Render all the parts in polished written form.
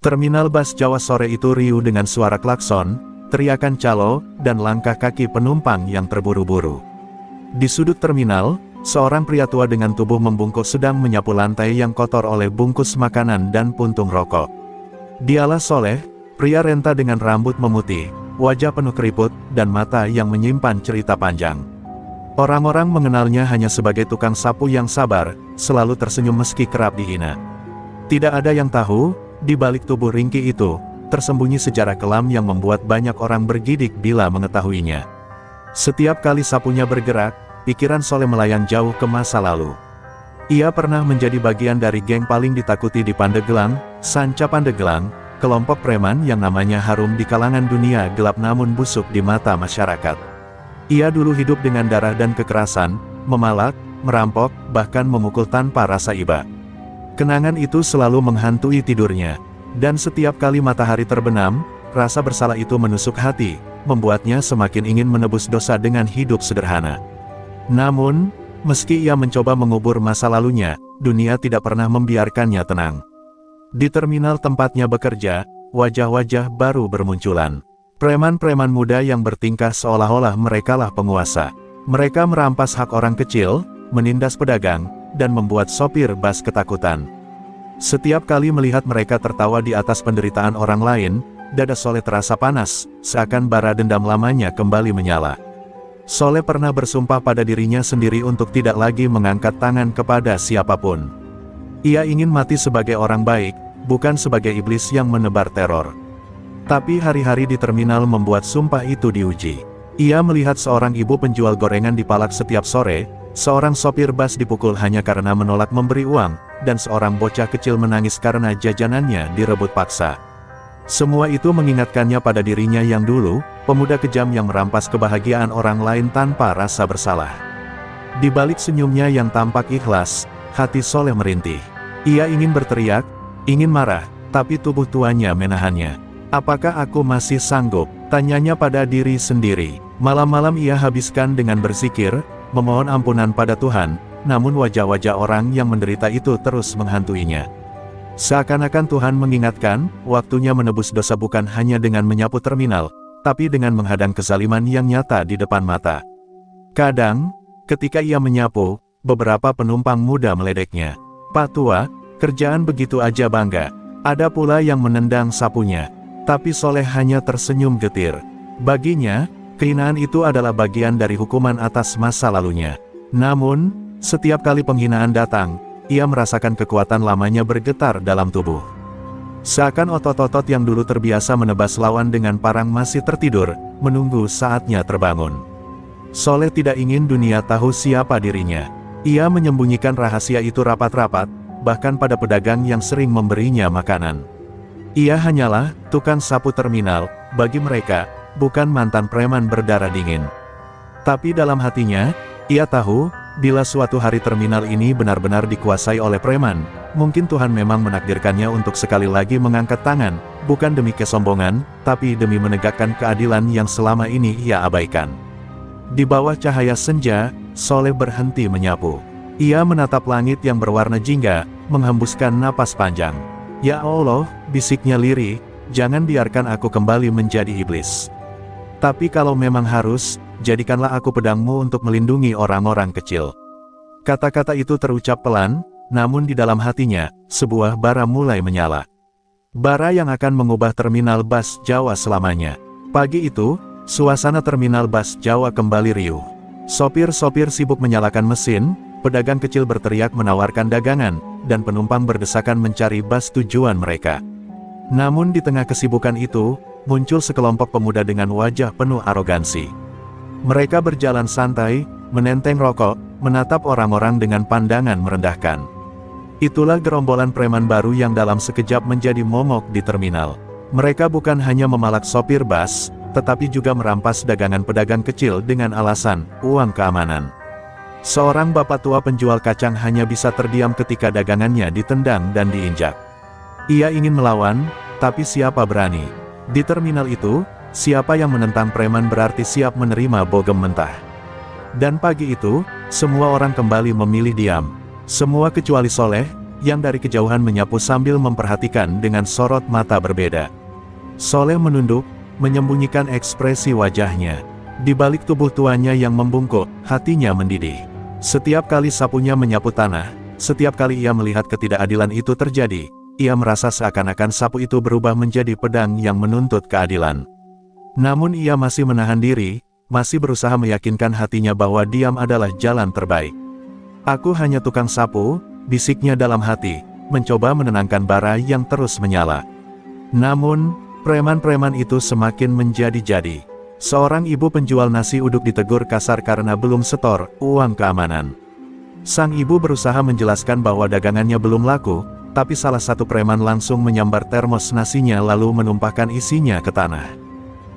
Terminal bus Jawa sore itu riuh dengan suara klakson, teriakan calo, dan langkah kaki penumpang yang terburu-buru. Di sudut terminal, seorang pria tua dengan tubuh membungkuk sedang menyapu lantai yang kotor oleh bungkus makanan dan puntung rokok. Dialah Soleh, pria renta dengan rambut memutih, wajah penuh keriput, dan mata yang menyimpan cerita panjang. Orang-orang mengenalnya hanya sebagai tukang sapu yang sabar, selalu tersenyum meski kerap dihina. Tidak ada yang tahu, di balik tubuh ringkih itu, tersembunyi sejarah kelam yang membuat banyak orang bergidik bila mengetahuinya. Setiap kali sapunya bergerak, pikiran Soleh melayang jauh ke masa lalu. Ia pernah menjadi bagian dari geng paling ditakuti di Pandeglang, Sanca Pandeglang, kelompok preman yang namanya harum di kalangan dunia gelap namun busuk di mata masyarakat. Ia dulu hidup dengan darah dan kekerasan, memalak, merampok, bahkan memukul tanpa rasa iba. Kenangan itu selalu menghantui tidurnya, dan setiap kali matahari terbenam, rasa bersalah itu menusuk hati, membuatnya semakin ingin menebus dosa dengan hidup sederhana. Namun, meski ia mencoba mengubur masa lalunya, dunia tidak pernah membiarkannya tenang. Di terminal tempatnya bekerja, wajah-wajah baru bermunculan. Preman-preman muda yang bertingkah seolah-olah merekalah penguasa. Mereka merampas hak orang kecil, menindas pedagang, dan membuat sopir bus ketakutan. Setiap kali melihat mereka tertawa di atas penderitaan orang lain, dada Soleh terasa panas, seakan bara dendam lamanya kembali menyala. Soleh pernah bersumpah pada dirinya sendiri untuk tidak lagi mengangkat tangan kepada siapapun. Ia ingin mati sebagai orang baik, bukan sebagai iblis yang menebar teror. Tapi hari-hari di terminal membuat sumpah itu diuji. Ia melihat seorang ibu penjual gorengan dipalak setiap sore, seorang sopir bus dipukul hanya karena menolak memberi uang, dan seorang bocah kecil menangis karena jajanannya direbut paksa. Semua itu mengingatkannya pada dirinya yang dulu, pemuda kejam yang merampas kebahagiaan orang lain tanpa rasa bersalah. Di balik senyumnya yang tampak ikhlas, hati Soleh merintih. Ia ingin berteriak, ingin marah, tapi tubuh tuanya menahannya. "Apakah aku masih sanggup?" tanyanya pada diri sendiri. Malam-malam ia habiskan dengan berzikir, memohon ampunan pada Tuhan, namun wajah-wajah orang yang menderita itu terus menghantuinya. Seakan-akan Tuhan mengingatkan, waktunya menebus dosa bukan hanya dengan menyapu terminal, tapi dengan menghadang kezaliman yang nyata di depan mata. Kadang, ketika ia menyapu, beberapa penumpang muda meledeknya. "Pak Tua, kerjaan begitu aja bangga." Ada pula yang menendang sapunya, tapi Soleh hanya tersenyum getir. Baginya, kehinaan itu adalah bagian dari hukuman atas masa lalunya. Namun, setiap kali penghinaan datang, ia merasakan kekuatan lamanya bergetar dalam tubuh. Seakan otot-otot yang dulu terbiasa menebas lawan dengan parang masih tertidur, menunggu saatnya terbangun. Soleh tidak ingin dunia tahu siapa dirinya. Ia menyembunyikan rahasia itu rapat-rapat, bahkan pada pedagang yang sering memberinya makanan. Ia hanyalah tukang sapu terminal, bagi mereka, bukan mantan preman berdarah dingin. Tapi dalam hatinya, ia tahu, bila suatu hari terminal ini benar-benar dikuasai oleh preman, mungkin Tuhan memang menakdirkannya untuk sekali lagi mengangkat tangan, bukan demi kesombongan, tapi demi menegakkan keadilan yang selama ini ia abaikan. Di bawah cahaya senja, Soleh berhenti menyapu. Ia menatap langit yang berwarna jingga, menghembuskan napas panjang. "Ya Allah," bisiknya lirih, "jangan biarkan aku kembali menjadi iblis. Tapi kalau memang harus, jadikanlah aku pedangmu untuk melindungi orang-orang kecil." Kata-kata itu terucap pelan, namun di dalam hatinya, sebuah bara mulai menyala. Bara yang akan mengubah terminal bus Jawa selamanya. Pagi itu, suasana terminal bus Jawa kembali riuh. Sopir-sopir sibuk menyalakan mesin, pedagang kecil berteriak menawarkan dagangan, dan penumpang berdesakan mencari bus tujuan mereka. Namun di tengah kesibukan itu, muncul sekelompok pemuda dengan wajah penuh arogansi. Mereka berjalan santai, menenteng rokok, menatap orang-orang dengan pandangan merendahkan. Itulah gerombolan preman baru yang dalam sekejap menjadi momok di terminal. Mereka bukan hanya memalak sopir bus, tetapi juga merampas dagangan pedagang kecil dengan alasan uang keamanan. Seorang bapak tua penjual kacang hanya bisa terdiam ketika dagangannya ditendang dan diinjak. Ia ingin melawan, tapi siapa berani? Di terminal itu, siapa yang menentang preman berarti siap menerima bogem mentah. Dan pagi itu, semua orang kembali memilih diam. Semua kecuali Soleh, yang dari kejauhan menyapu sambil memperhatikan dengan sorot mata berbeda. Soleh menunduk, menyembunyikan ekspresi wajahnya. Di balik tubuh tuanya yang membungkuk, hatinya mendidih. Setiap kali sapunya menyapu tanah, setiap kali ia melihat ketidakadilan itu terjadi, ia merasa seakan-akan sapu itu berubah menjadi pedang yang menuntut keadilan. Namun ia masih menahan diri, masih berusaha meyakinkan hatinya bahwa diam adalah jalan terbaik. Aku hanya tukang sapu, bisiknya dalam hati, mencoba menenangkan bara yang terus menyala. Namun, preman-preman itu semakin menjadi-jadi. Seorang ibu penjual nasi uduk ditegur kasar karena belum setor uang keamanan. Sang ibu berusaha menjelaskan bahwa dagangannya belum laku, tapi salah satu preman langsung menyambar termos nasinya lalu menumpahkan isinya ke tanah.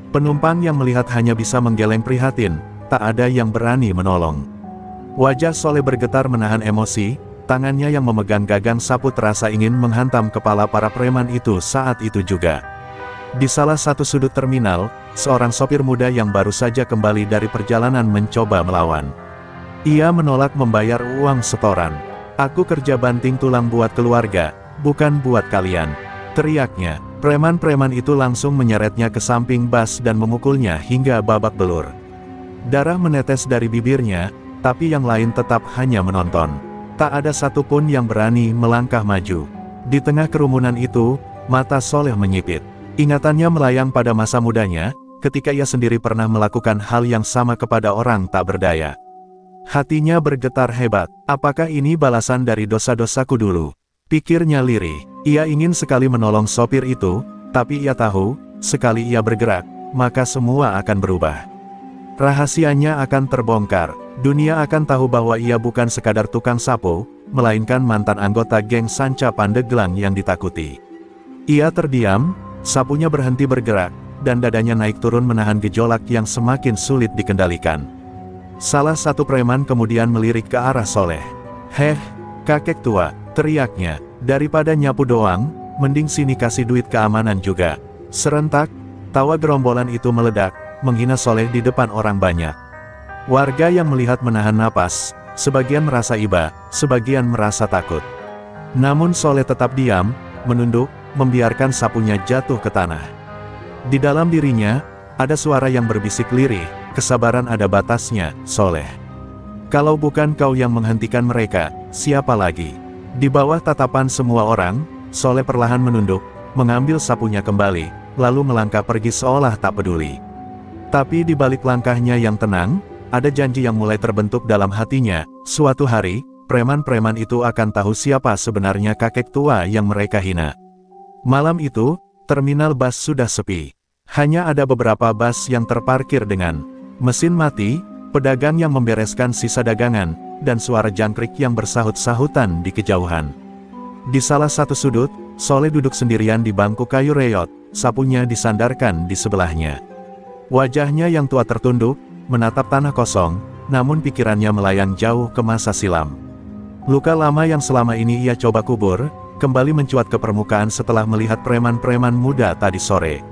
Penumpang yang melihat hanya bisa menggeleng prihatin, tak ada yang berani menolong. Wajah Soleh bergetar menahan emosi, tangannya yang memegang gagang sapu terasa ingin menghantam kepala para preman itu saat itu juga. Di salah satu sudut terminal, seorang sopir muda yang baru saja kembali dari perjalanan mencoba melawan. Ia menolak membayar uang setoran. "Aku kerja banting tulang buat keluarga, bukan buat kalian," teriaknya. Preman-preman itu langsung menyeretnya ke samping bas dan memukulnya hingga babak belur. Darah menetes dari bibirnya, tapi yang lain tetap hanya menonton. Tak ada satupun yang berani melangkah maju. Di tengah kerumunan itu, mata Soleh menyipit. Ingatannya melayang pada masa mudanya, ketika ia sendiri pernah melakukan hal yang sama kepada orang tak berdaya. Hatinya bergetar hebat. Apakah ini balasan dari dosa-dosaku dulu? Pikirnya lirih. Ia ingin sekali menolong sopir itu, tapi ia tahu, sekali ia bergerak, maka semua akan berubah. Rahasianya akan terbongkar. Dunia akan tahu bahwa ia bukan sekadar tukang sapu, melainkan mantan anggota geng Sanca Pandeglang yang ditakuti. Ia terdiam. Sapunya berhenti bergerak, dan dadanya naik turun menahan gejolak yang semakin sulit dikendalikan. Salah satu preman kemudian melirik ke arah Soleh. "Heh, kakek tua," teriaknya, "daripada nyapu doang, mending sini kasih duit keamanan juga." Serentak, tawa gerombolan itu meledak, menghina Soleh di depan orang banyak. Warga yang melihat menahan napas, sebagian merasa iba, sebagian merasa takut. Namun Soleh tetap diam, menunduk, membiarkan sapunya jatuh ke tanah. Di dalam dirinya, ada suara yang berbisik lirih, "Kesabaran ada batasnya, Soleh. Kalau bukan kau yang menghentikan mereka, siapa lagi?" Di bawah tatapan semua orang, Soleh perlahan menunduk, mengambil sapunya kembali, lalu melangkah pergi seolah tak peduli. Tapi di balik langkahnya yang tenang, ada janji yang mulai terbentuk dalam hatinya. Suatu hari, preman-preman itu akan tahu siapa sebenarnya kakek tua yang mereka hina. Malam itu, terminal bas sudah sepi. Hanya ada beberapa bas yang terparkir dengan mesin mati, pedagang yang membereskan sisa dagangan, dan suara jangkrik yang bersahut-sahutan di kejauhan. Di salah satu sudut, Soleh duduk sendirian di bangku kayu reyot, sapunya disandarkan di sebelahnya. Wajahnya yang tua tertunduk, menatap tanah kosong, namun pikirannya melayang jauh ke masa silam. Luka lama yang selama ini ia coba kubur, kembali mencuat ke permukaan setelah melihat preman-preman muda tadi sore.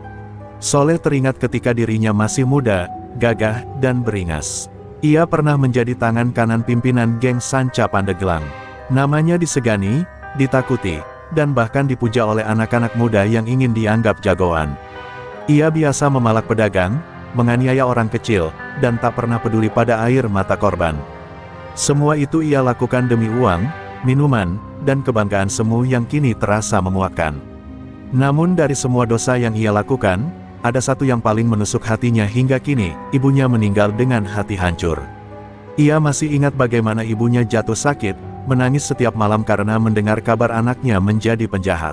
Soleh teringat ketika dirinya masih muda, gagah, dan beringas. Ia pernah menjadi tangan kanan pimpinan geng Sanca Pandeglang. Namanya disegani, ditakuti, dan bahkan dipuja oleh anak-anak muda yang ingin dianggap jagoan. Ia biasa memalak pedagang, menganiaya orang kecil, dan tak pernah peduli pada air mata korban. Semua itu ia lakukan demi uang, minuman, dan kebanggaan semu yang kini terasa memuakkan. Namun dari semua dosa yang ia lakukan, ada satu yang paling menusuk hatinya hingga kini, ibunya meninggal dengan hati hancur. Ia masih ingat bagaimana ibunya jatuh sakit, menangis setiap malam karena mendengar kabar anaknya menjadi penjahat.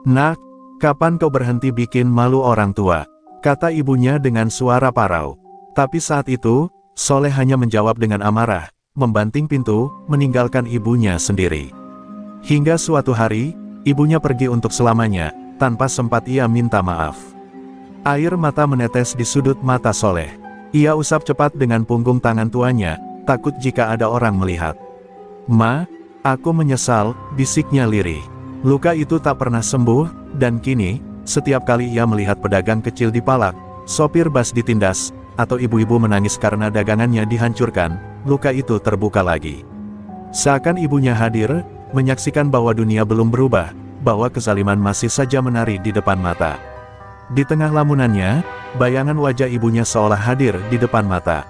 "Nak, kapan kau berhenti bikin malu orang tua?" kata ibunya dengan suara parau. Tapi saat itu, Soleh hanya menjawab dengan amarah, membanting pintu, meninggalkan ibunya sendiri. Hingga suatu hari, ibunya pergi untuk selamanya, tanpa sempat ia minta maaf. Air mata menetes di sudut mata Soleh. Ia usap cepat dengan punggung tangan tuanya, takut jika ada orang melihat. "Ma, aku menyesal," bisiknya lirih. Luka itu tak pernah sembuh, dan kini, setiap kali ia melihat pedagang kecil dipalak, sopir bas ditindas, atau ibu-ibu menangis karena dagangannya dihancurkan, luka itu terbuka lagi. Seakan ibunya hadir, menyaksikan bahwa dunia belum berubah, bahwa kezaliman masih saja menari di depan mata. Di tengah lamunannya, bayangan wajah ibunya seolah hadir di depan mata.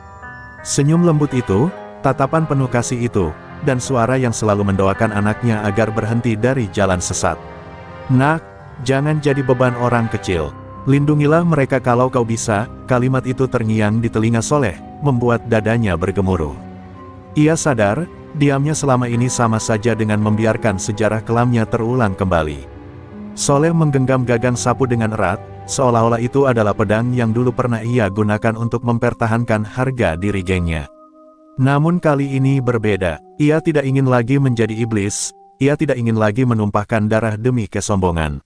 Senyum lembut itu, tatapan penuh kasih itu, dan suara yang selalu mendoakan anaknya agar berhenti dari jalan sesat. "Nak, jangan jadi beban orang kecil. Lindungilah mereka kalau kau bisa." Kalimat itu terngiang di telinga Soleh, membuat dadanya bergemuruh. Ia sadar, diamnya selama ini sama saja dengan membiarkan sejarah kelamnya terulang kembali. Soleh menggenggam gagang sapu dengan erat, seolah-olah itu adalah pedang yang dulu pernah ia gunakan untuk mempertahankan harga diri gengnya. Namun kali ini berbeda. Ia tidak ingin lagi menjadi iblis, ia tidak ingin lagi menumpahkan darah demi kesombongan.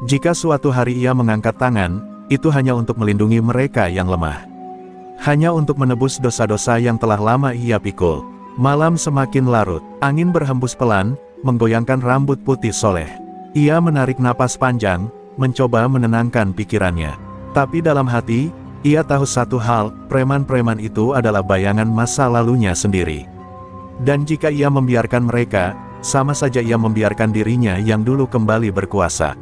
Jika suatu hari ia mengangkat tangan, itu hanya untuk melindungi mereka yang lemah. Hanya untuk menebus dosa-dosa yang telah lama ia pikul. Malam semakin larut, angin berhembus pelan, menggoyangkan rambut putih Soleh. Ia menarik napas panjang, mencoba menenangkan pikirannya. Tapi dalam hati, ia tahu satu hal, preman-preman itu adalah bayangan masa lalunya sendiri. Dan jika ia membiarkan mereka, sama saja ia membiarkan dirinya yang dulu kembali berkuasa.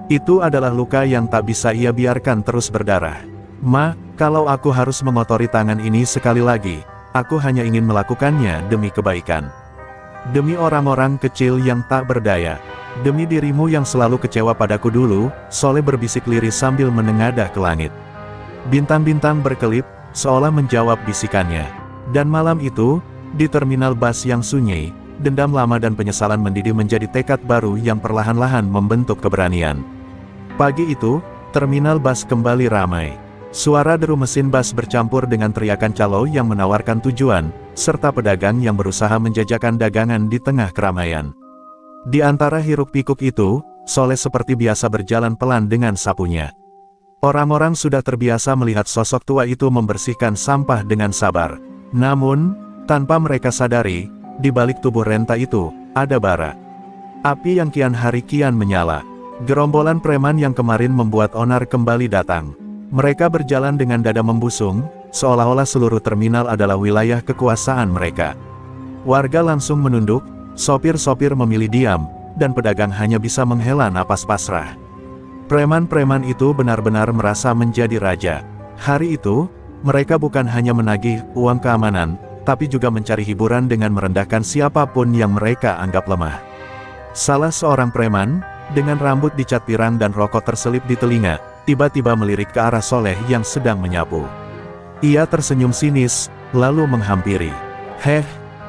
Itu adalah luka yang tak bisa ia biarkan terus berdarah. "Ma, kalau aku harus mengotori tangan ini sekali lagi, aku hanya ingin melakukannya demi kebaikan. Demi orang-orang kecil yang tak berdaya. Demi dirimu yang selalu kecewa padaku dulu." Soleh berbisik lirih sambil menengadah ke langit. Bintang-bintang berkelip, seolah menjawab bisikannya. Dan malam itu, di terminal bus yang sunyi, dendam lama dan penyesalan mendidih menjadi tekad baru yang perlahan-lahan membentuk keberanian. Pagi itu, terminal bus kembali ramai. Suara deru mesin bus bercampur dengan teriakan calo yang menawarkan tujuan, serta pedagang yang berusaha menjajakan dagangan di tengah keramaian. Di antara hiruk-pikuk itu, Soleh seperti biasa berjalan pelan dengan sapunya. Orang-orang sudah terbiasa melihat sosok tua itu membersihkan sampah dengan sabar. Namun, tanpa mereka sadari, di balik tubuh renta itu, ada bara api yang kian hari kian menyala. Gerombolan preman yang kemarin membuat onar kembali datang. Mereka berjalan dengan dada membusung, seolah-olah seluruh terminal adalah wilayah kekuasaan mereka. Warga langsung menunduk, sopir-sopir memilih diam, dan pedagang hanya bisa menghela napas pasrah. Preman-preman itu benar-benar merasa menjadi raja. Hari itu, mereka bukan hanya menagih uang keamanan, tapi juga mencari hiburan dengan merendahkan siapapun yang mereka anggap lemah. Salah seorang preman, dengan rambut dicat pirang dan rokok terselip di telinga, tiba-tiba melirik ke arah Soleh yang sedang menyapu. Ia tersenyum sinis, lalu menghampiri. "Heh,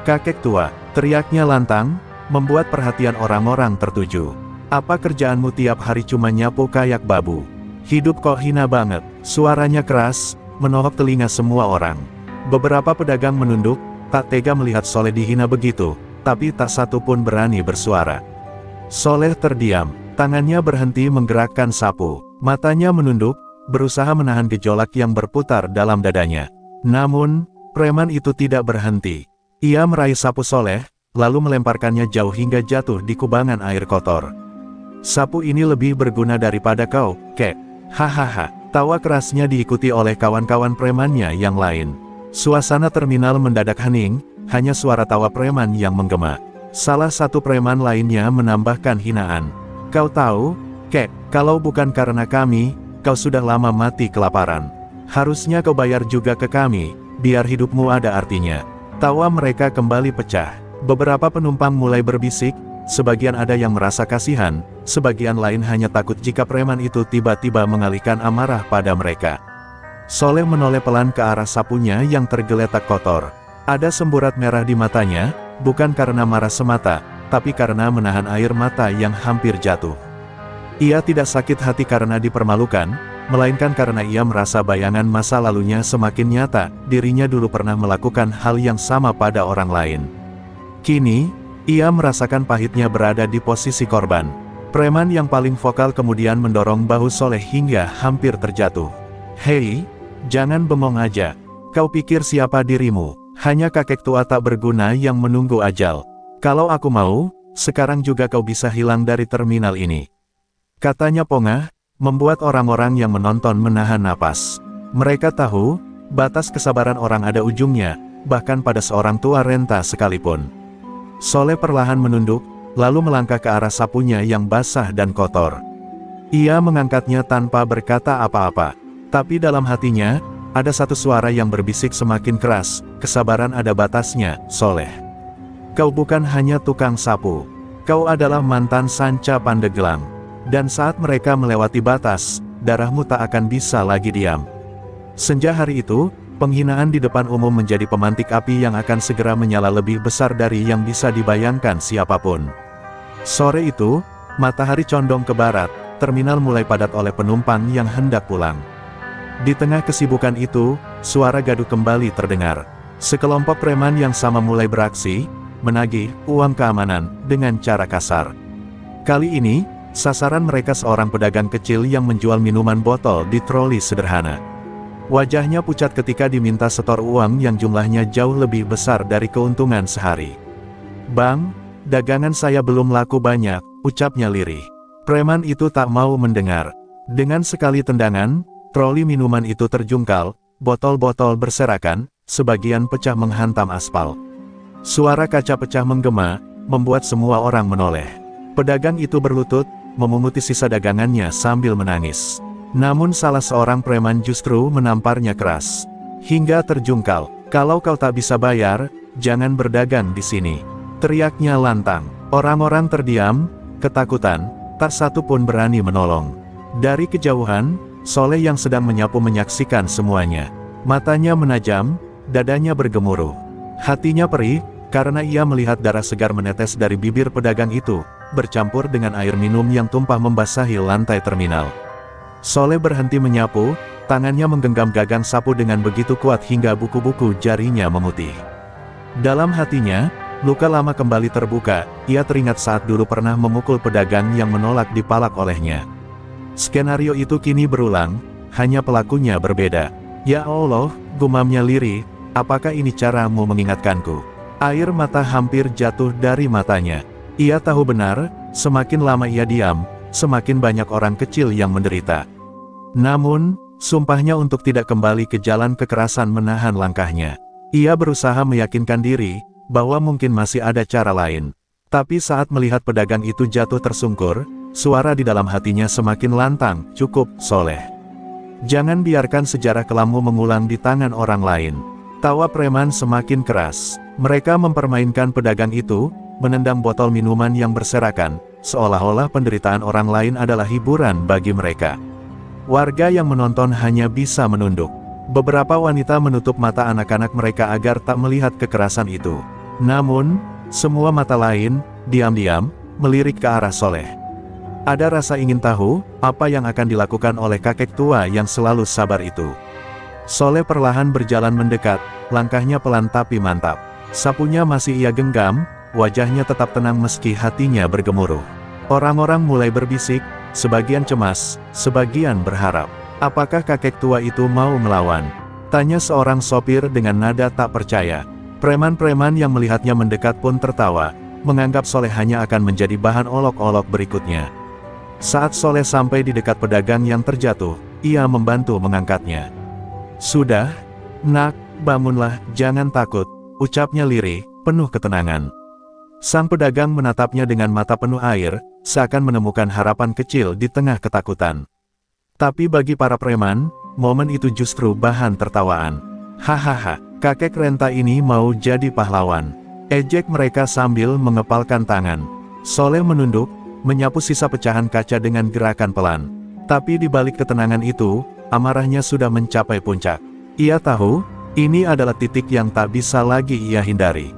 kakek tua," teriaknya lantang, membuat perhatian orang-orang tertuju. "Apa kerjaanmu tiap hari cuma nyapu kayak babu? Hidup kok hina banget." Suaranya keras, menohok telinga semua orang. Beberapa pedagang menunduk, tak tega melihat Soleh dihina begitu, tapi tak satu pun berani bersuara. Soleh terdiam, tangannya berhenti menggerakkan sapu, matanya menunduk, berusaha menahan gejolak yang berputar dalam dadanya. Namun, preman itu tidak berhenti. Ia meraih sapu Soleh, lalu melemparkannya jauh hingga jatuh di kubangan air kotor. "Sapu ini lebih berguna daripada kau, kek." Hahaha. Tawa kerasnya diikuti oleh kawan-kawan premannya yang lain. Suasana terminal mendadak hening, hanya suara tawa preman yang menggema. Salah satu preman lainnya menambahkan hinaan. "Kau tahu, kek, kalau bukan karena kami, kau sudah lama mati kelaparan. Harusnya kau bayar juga ke kami, biar hidupmu ada artinya." Tawa mereka kembali pecah. Beberapa penumpang mulai berbisik, sebagian ada yang merasa kasihan, sebagian lain hanya takut jika preman itu tiba-tiba mengalihkan amarah pada mereka. Soleh menoleh pelan ke arah sapunya yang tergeletak kotor. Ada semburat merah di matanya, bukan karena marah semata, tapi karena menahan air mata yang hampir jatuh. Ia tidak sakit hati karena dipermalukan, melainkan karena ia merasa bayangan masa lalunya semakin nyata, dirinya dulu pernah melakukan hal yang sama pada orang lain. Kini, ia merasakan pahitnya berada di posisi korban. Preman yang paling vokal kemudian mendorong bahu Soleh hingga hampir terjatuh. "Hei, jangan bengong aja. Kau pikir siapa dirimu? Hanya kakek tua tak berguna yang menunggu ajal. Kalau aku mau, sekarang juga kau bisa hilang dari terminal ini." Katanya pongah, membuat orang-orang yang menonton menahan napas. Mereka tahu, batas kesabaran orang ada ujungnya, bahkan pada seorang tua renta sekalipun. Soleh perlahan menunduk, lalu melangkah ke arah sapunya yang basah dan kotor. Ia mengangkatnya tanpa berkata apa-apa. Tapi dalam hatinya, ada satu suara yang berbisik semakin keras, kesabaran ada batasnya, Soleh. Kau bukan hanya tukang sapu. Kau adalah mantan Sanca Pandeglang. Dan saat mereka melewati batas, darahmu tak akan bisa lagi diam. Senja hari itu, penghinaan di depan umum menjadi pemantik api yang akan segera menyala lebih besar dari yang bisa dibayangkan siapapun. Sore itu, matahari condong ke barat, terminal mulai padat oleh penumpang yang hendak pulang. Di tengah kesibukan itu, suara gaduh kembali terdengar. Sekelompok preman yang sama mulai beraksi, menagih uang keamanan dengan cara kasar. Kali ini, sasaran mereka seorang pedagang kecil yang menjual minuman botol di troli sederhana. Wajahnya pucat ketika diminta setor uang yang jumlahnya jauh lebih besar dari keuntungan sehari. "Bang, dagangan saya belum laku banyak," ucapnya lirih. Preman itu tak mau mendengar. Dengan sekali tendangan, troli minuman itu terjungkal, botol-botol berserakan, sebagian pecah menghantam aspal. Suara kaca pecah menggema, membuat semua orang menoleh. Pedagang itu berlutut, memunguti sisa dagangannya sambil menangis. Namun salah seorang preman justru menamparnya keras. Hingga terjungkal, "Kalau kau tak bisa bayar, jangan berdagang di sini," teriaknya lantang. Orang-orang terdiam, ketakutan, tak satu pun berani menolong. Dari kejauhan, Soleh yang sedang menyapu menyaksikan semuanya. Matanya menajam, dadanya bergemuruh. Hatinya perih, karena ia melihat darah segar menetes dari bibir pedagang itu, bercampur dengan air minum yang tumpah membasahi lantai terminal. Soleh berhenti menyapu, tangannya menggenggam gagang sapu dengan begitu kuat hingga buku-buku jarinya memutih. Dalam hatinya, luka lama kembali terbuka, ia teringat saat dulu pernah memukul pedagang yang menolak dipalak olehnya. Skenario itu kini berulang, hanya pelakunya berbeda. "Ya Allah," gumamnya lirih, "apakah ini caramu mengingatkanku?" Air mata hampir jatuh dari matanya. Ia tahu benar, semakin lama ia diam, semakin banyak orang kecil yang menderita. Namun, sumpahnya untuk tidak kembali ke jalan kekerasan menahan langkahnya. Ia berusaha meyakinkan diri, bahwa mungkin masih ada cara lain. Tapi saat melihat pedagang itu jatuh tersungkur, suara di dalam hatinya semakin lantang, "Cukup, Soleh. Jangan biarkan sejarah kelammu mengulang di tangan orang lain." Tawa preman semakin keras. Mereka mempermainkan pedagang itu, menendang botol minuman yang berserakan, seolah-olah penderitaan orang lain adalah hiburan bagi mereka. Warga yang menonton hanya bisa menunduk. Beberapa wanita menutup mata anak-anak mereka agar tak melihat kekerasan itu. Namun, semua mata lain, diam-diam, melirik ke arah Soleh. Ada rasa ingin tahu, apa yang akan dilakukan oleh kakek tua yang selalu sabar itu. Soleh perlahan berjalan mendekat, langkahnya pelan tapi mantap. Sapunya masih ia genggam, wajahnya tetap tenang meski hatinya bergemuruh. Orang-orang mulai berbisik, sebagian cemas, sebagian berharap. Apakah kakek tua itu mau melawan? Tanya seorang sopir dengan nada tak percaya. Preman-preman yang melihatnya mendekat pun tertawa, menganggap Soleh hanya akan menjadi bahan olok-olok berikutnya. Saat Soleh sampai di dekat pedagang yang terjatuh, ia membantu mengangkatnya. "Sudah, nak, bangunlah, jangan takut," ucapnya lirih, penuh ketenangan. Sang pedagang menatapnya dengan mata penuh air, seakan menemukan harapan kecil di tengah ketakutan. Tapi bagi para preman, momen itu justru bahan tertawaan. "Hahaha, kakek renta ini mau jadi pahlawan," ejek mereka sambil mengepalkan tangan. Soleh menunduk, menyapu sisa pecahan kaca dengan gerakan pelan. Tapi di balik ketenangan itu, amarahnya sudah mencapai puncak. Ia tahu, ini adalah titik yang tak bisa lagi ia hindari.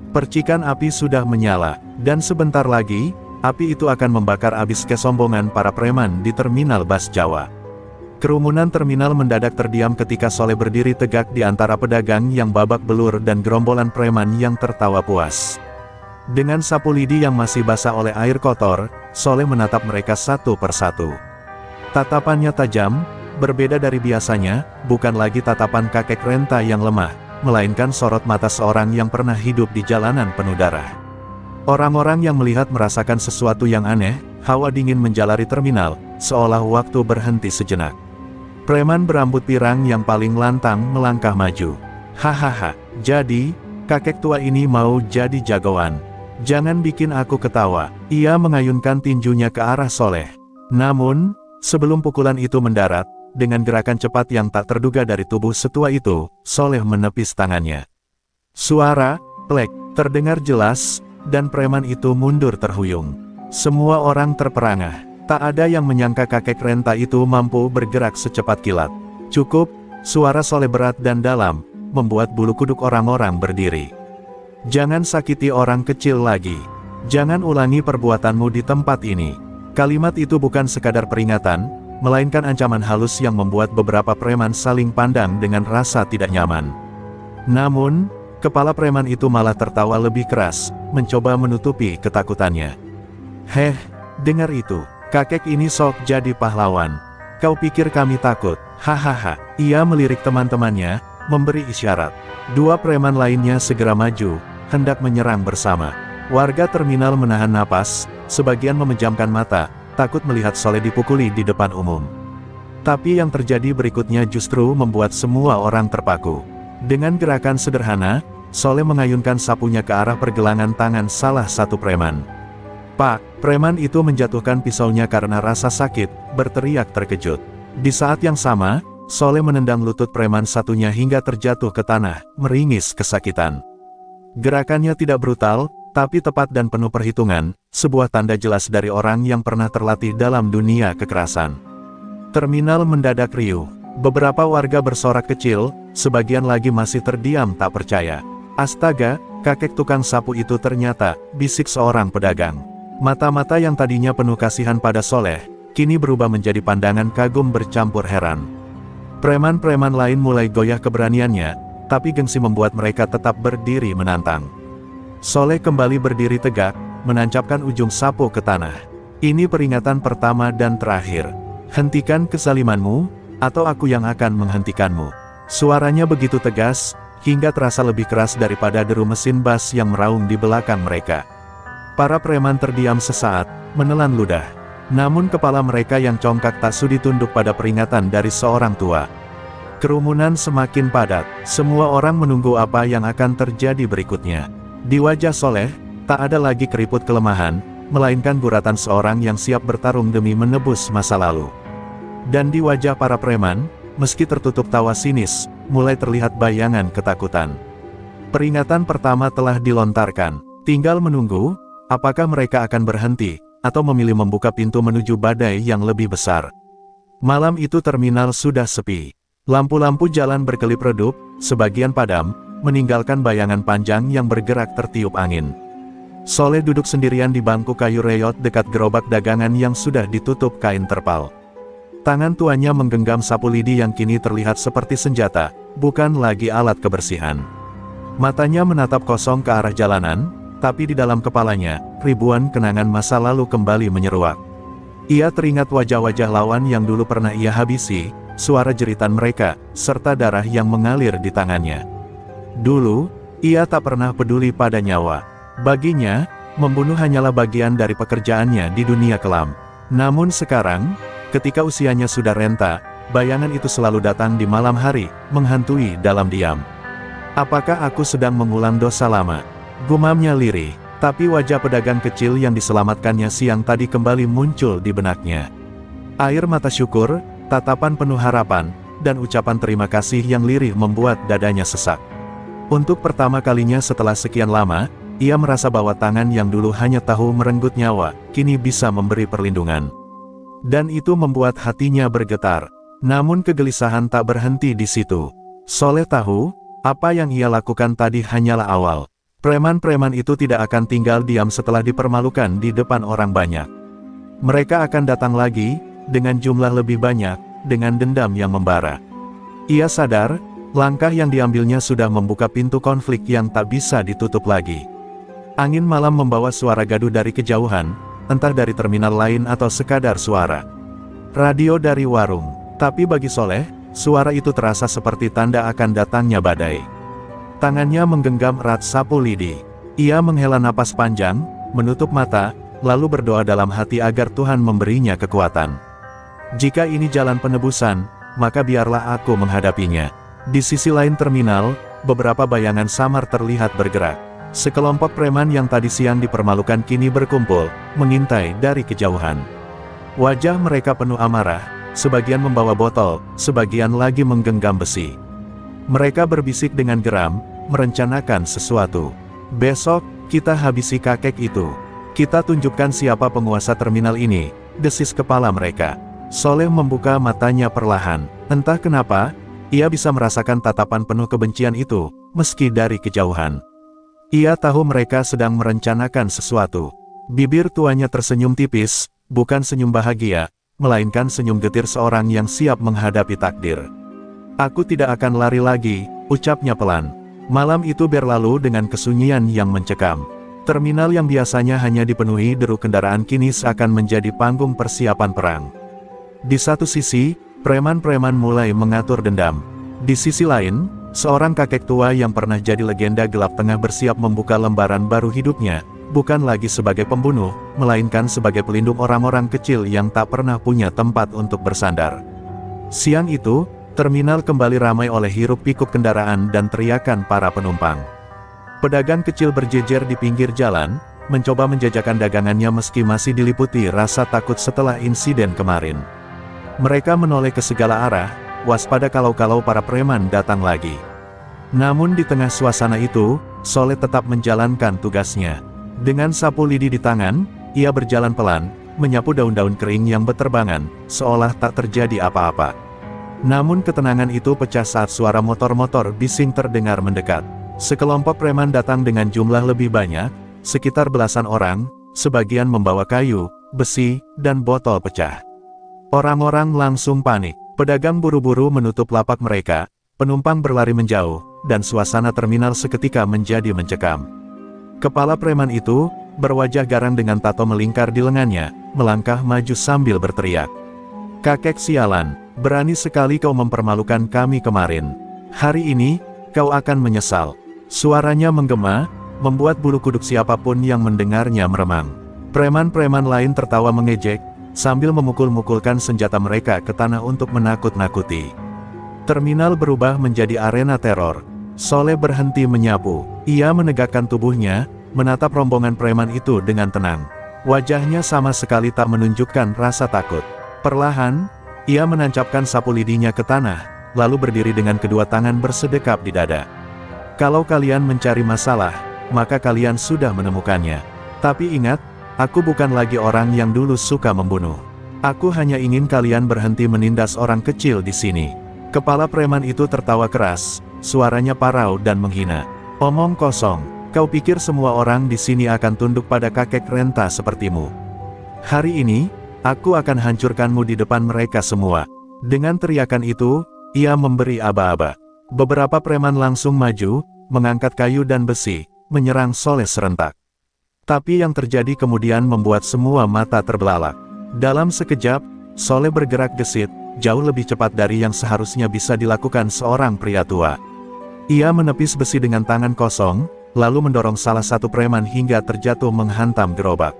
Percikan api sudah menyala, dan sebentar lagi, api itu akan membakar habis kesombongan para preman di terminal bas Jawa. Kerumunan terminal mendadak terdiam ketika Soleh berdiri tegak di antara pedagang yang babak belur dan gerombolan preman yang tertawa puas. Dengan sapu lidi yang masih basah oleh air kotor, Soleh menatap mereka satu persatu. Tatapannya tajam, berbeda dari biasanya, bukan lagi tatapan kakek renta yang lemah, melainkan sorot mata seorang yang pernah hidup di jalanan penuh darah. Orang-orang yang melihat merasakan sesuatu yang aneh, hawa dingin menjalari terminal, seolah waktu berhenti sejenak. Preman berambut pirang yang paling lantang melangkah maju. "Hahaha, jadi, kakek tua ini mau jadi jagoan. Jangan bikin aku ketawa. Ia mengayunkan tinjunya ke arah Soleh. Namun, sebelum pukulan itu mendarat, dengan gerakan cepat yang tak terduga dari tubuh setua itu, Soleh menepis tangannya. Suara plek terdengar jelas, dan preman itu mundur terhuyung. Semua orang terperangah. Tak ada yang menyangka kakek renta itu mampu bergerak secepat kilat. Cukup, suara Soleh berat dan dalam, membuat bulu kuduk orang-orang berdiri. Jangan sakiti orang kecil lagi. Jangan ulangi perbuatanmu di tempat ini. Kalimat itu bukan sekadar peringatan, melainkan ancaman halus yang membuat beberapa preman saling pandang dengan rasa tidak nyaman. Namun, kepala preman itu malah tertawa lebih keras, mencoba menutupi ketakutannya. Heh, dengar itu. Kakek ini sok jadi pahlawan. Kau pikir kami takut? Hahaha. Ia melirik teman-temannya, memberi isyarat. Dua preman lainnya segera maju, hendak menyerang bersama. Warga terminal menahan napas, sebagian memejamkan mata, takut melihat Soleh dipukuli di depan umum. Tapi yang terjadi berikutnya justru membuat semua orang terpaku. Dengan gerakan sederhana, Soleh mengayunkan sapunya ke arah pergelangan tangan salah satu preman. Pak, preman itu menjatuhkan pisaunya karena rasa sakit, berteriak terkejut. Di saat yang sama, Soleh menendang lutut preman satunya hingga terjatuh ke tanah, meringis kesakitan. Gerakannya tidak brutal, tapi tepat dan penuh perhitungan, sebuah tanda jelas dari orang yang pernah terlatih dalam dunia kekerasan. Terminal mendadak riuh. Beberapa warga bersorak kecil, sebagian lagi masih terdiam tak percaya. Astaga, kakek tukang sapu itu ternyata, bisik seorang pedagang. Mata-mata yang tadinya penuh kasihan pada Soleh, kini berubah menjadi pandangan kagum bercampur heran. Preman-preman lain mulai goyah keberaniannya, tapi gengsi membuat mereka tetap berdiri menantang. Soleh kembali berdiri tegak, menancapkan ujung sapu ke tanah. Ini peringatan pertama dan terakhir. Hentikan kezalimanmu, atau aku yang akan menghentikanmu. Suaranya begitu tegas, hingga terasa lebih keras daripada deru mesin bas yang meraung di belakang mereka. Para preman terdiam sesaat, menelan ludah. Namun kepala mereka yang congkak tak sudi tunduk pada peringatan dari seorang tua. Kerumunan semakin padat, semua orang menunggu apa yang akan terjadi berikutnya. Di wajah Soleh, tak ada lagi keriput kelemahan, melainkan guratan seorang yang siap bertarung demi menebus masa lalu. Dan di wajah para preman, meski tertutup tawa sinis, mulai terlihat bayangan ketakutan. Peringatan pertama telah dilontarkan, tinggal menunggu, apakah mereka akan berhenti, atau memilih membuka pintu menuju badai yang lebih besar. Malam itu terminal sudah sepi. Lampu-lampu jalan berkelip redup, sebagian padam, meninggalkan bayangan panjang yang bergerak tertiup angin. Soleh duduk sendirian di bangku kayu reyot dekat gerobak dagangan yang sudah ditutup kain terpal. Tangan tuanya menggenggam sapu lidi yang kini terlihat seperti senjata, bukan lagi alat kebersihan. Matanya menatap kosong ke arah jalanan, tapi di dalam kepalanya, ribuan kenangan masa lalu kembali menyeruak. Ia teringat wajah-wajah lawan yang dulu pernah ia habisi, suara jeritan mereka, serta darah yang mengalir di tangannya. Dulu, ia tak pernah peduli pada nyawa. Baginya, membunuh hanyalah bagian dari pekerjaannya di dunia kelam. Namun sekarang, ketika usianya sudah renta, bayangan itu selalu datang di malam hari, menghantui dalam diam. Apakah aku sedang mengulang dosa lama? Gumamnya lirih, tapi wajah pedagang kecil yang diselamatkannya siang tadi kembali muncul di benaknya. Air mata syukur, tatapan penuh harapan, dan ucapan terima kasih yang lirih membuat dadanya sesak. Untuk pertama kalinya setelah sekian lama, ia merasa bahwa tangan yang dulu hanya tahu merenggut nyawa, kini bisa memberi perlindungan. Dan itu membuat hatinya bergetar. Namun kegelisahan tak berhenti di situ. Soleh tahu, apa yang ia lakukan tadi hanyalah awal. Preman-preman itu tidak akan tinggal diam setelah dipermalukan di depan orang banyak. Mereka akan datang lagi, dengan jumlah lebih banyak, dengan dendam yang membara. Ia sadar, langkah yang diambilnya sudah membuka pintu konflik yang tak bisa ditutup lagi. Angin malam membawa suara gaduh dari kejauhan, entah dari terminal lain atau sekadar suara radio dari warung. Tapi bagi Soleh, suara itu terasa seperti tanda akan datangnya badai. Tangannya menggenggam erat sapu lidi. Ia menghela napas panjang, menutup mata, lalu berdoa dalam hati agar Tuhan memberinya kekuatan. Jika ini jalan penebusan, maka biarlah aku menghadapinya. Di sisi lain terminal, beberapa bayangan samar terlihat bergerak. Sekelompok preman yang tadi siang dipermalukan kini berkumpul, mengintai dari kejauhan. Wajah mereka penuh amarah, sebagian membawa botol, sebagian lagi menggenggam besi. Mereka berbisik dengan geram, merencanakan sesuatu. "Besok, kita habisi kakek itu. Kita tunjukkan siapa penguasa terminal ini," desis kepala mereka. Soleh membuka matanya perlahan. Entah kenapa, ia bisa merasakan tatapan penuh kebencian itu, meski dari kejauhan. Ia tahu mereka sedang merencanakan sesuatu. Bibir tuanya tersenyum tipis, bukan senyum bahagia, melainkan senyum getir seorang yang siap menghadapi takdir. "Aku tidak akan lari lagi," ucapnya pelan. Malam itu berlalu dengan kesunyian yang mencekam. Terminal yang biasanya hanya dipenuhi deru kendaraan kini seakan menjadi panggung persiapan perang. Di satu sisi, preman-preman mulai mengatur dendam. Di sisi lain, seorang kakek tua yang pernah jadi legenda gelap tengah bersiap membuka lembaran baru hidupnya, bukan lagi sebagai pembunuh, melainkan sebagai pelindung orang-orang kecil yang tak pernah punya tempat untuk bersandar. Siang itu, terminal kembali ramai oleh hiruk-pikuk kendaraan dan teriakan para penumpang. Pedagang kecil berjejer di pinggir jalan, mencoba menjajakan dagangannya meski masih diliputi rasa takut setelah insiden kemarin. Mereka menoleh ke segala arah, waspada kalau-kalau para preman datang lagi. Namun di tengah suasana itu, Soleh tetap menjalankan tugasnya. Dengan sapu lidi di tangan, ia berjalan pelan, menyapu daun-daun kering yang beterbangan, seolah tak terjadi apa-apa. Namun ketenangan itu pecah saat suara motor-motor bising terdengar mendekat. Sekelompok preman datang dengan jumlah lebih banyak, sekitar belasan orang, sebagian membawa kayu, besi, dan botol pecah. Orang-orang langsung panik. Pedagang buru-buru menutup lapak mereka, penumpang berlari menjauh, dan suasana terminal seketika menjadi mencekam. Kepala preman itu, berwajah garang dengan tato melingkar di lengannya, melangkah maju sambil berteriak. "Kakek sialan, berani sekali kau mempermalukan kami kemarin. Hari ini, kau akan menyesal." Suaranya menggema, membuat bulu kuduk siapapun yang mendengarnya meremang. Preman-preman lain tertawa mengejek, sambil memukul-mukulkan senjata mereka ke tanah untuk menakut-nakuti. Terminal berubah menjadi arena teror. Soleh berhenti menyapu. Ia menegakkan tubuhnya, menatap rombongan preman itu dengan tenang. Wajahnya sama sekali tak menunjukkan rasa takut. Perlahan, ia menancapkan sapu lidinya ke tanah, lalu berdiri dengan kedua tangan bersedekap di dada. "Kalau kalian mencari masalah, maka kalian sudah menemukannya. Tapi ingat, aku bukan lagi orang yang dulu suka membunuh. Aku hanya ingin kalian berhenti menindas orang kecil di sini." Kepala preman itu tertawa keras, suaranya parau dan menghina. "Omong kosong, kau pikir semua orang di sini akan tunduk pada kakek renta sepertimu? Hari ini, aku akan hancurkanmu di depan mereka semua." Dengan teriakan itu, ia memberi aba-aba. Beberapa preman langsung maju, mengangkat kayu dan besi, menyerang Soleh serentak. Tapi yang terjadi kemudian membuat semua mata terbelalak. Dalam sekejap, Soleh bergerak gesit, jauh lebih cepat dari yang seharusnya bisa dilakukan seorang pria tua. Ia menepis besi dengan tangan kosong, lalu mendorong salah satu preman hingga terjatuh menghantam gerobak.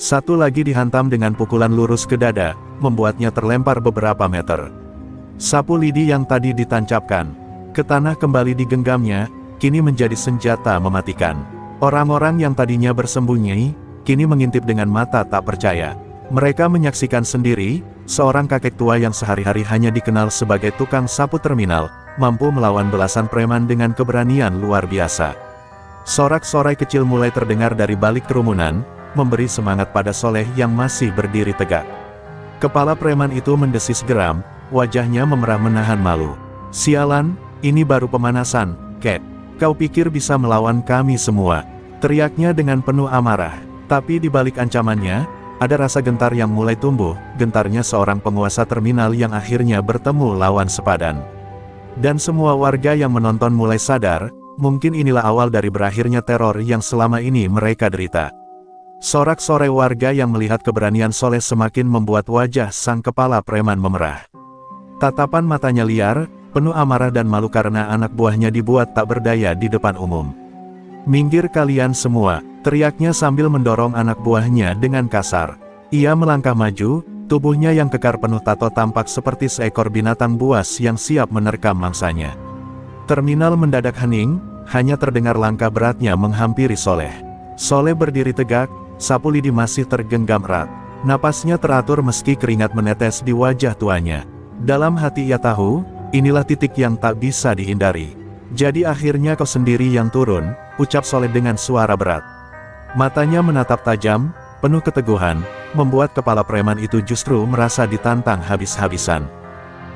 Satu lagi dihantam dengan pukulan lurus ke dada, membuatnya terlempar beberapa meter. Sapu lidi yang tadi ditancapkan ke tanah kembali digenggamnya, kini menjadi senjata mematikan. Orang-orang yang tadinya bersembunyi, kini mengintip dengan mata tak percaya. Mereka menyaksikan sendiri, seorang kakek tua yang sehari-hari hanya dikenal sebagai tukang sapu terminal, mampu melawan belasan preman dengan keberanian luar biasa. Sorak-sorai kecil mulai terdengar dari balik kerumunan, memberi semangat pada Soleh yang masih berdiri tegak. Kepala preman itu mendesis geram, wajahnya memerah menahan malu. "Sialan, ini baru pemanasan, Kek. Kau pikir bisa melawan kami semua?" teriaknya dengan penuh amarah. Tapi di balik ancamannya, ada rasa gentar yang mulai tumbuh, gentarnya seorang penguasa terminal yang akhirnya bertemu lawan sepadan. Dan semua warga yang menonton mulai sadar, mungkin inilah awal dari berakhirnya teror yang selama ini mereka derita. Sorak-sorai warga yang melihat keberanian Soleh semakin membuat wajah sang kepala preman memerah. Tatapan matanya liar, penuh amarah dan malu karena anak buahnya dibuat tak berdaya di depan umum. "Minggir kalian semua," teriaknya sambil mendorong anak buahnya dengan kasar. Ia melangkah maju, tubuhnya yang kekar penuh tato tampak seperti seekor binatang buas yang siap menerkam mangsanya. Terminal mendadak hening, hanya terdengar langkah beratnya menghampiri Soleh. Soleh berdiri tegak, sapu lidi masih tergenggam erat. Napasnya teratur meski keringat menetes di wajah tuanya. Dalam hati ia tahu, inilah titik yang tak bisa dihindari. Jadi akhirnya kau sendiri yang turun, ucap Soleh dengan suara berat. Matanya menatap tajam, penuh keteguhan, membuat kepala preman itu justru merasa ditantang habis-habisan.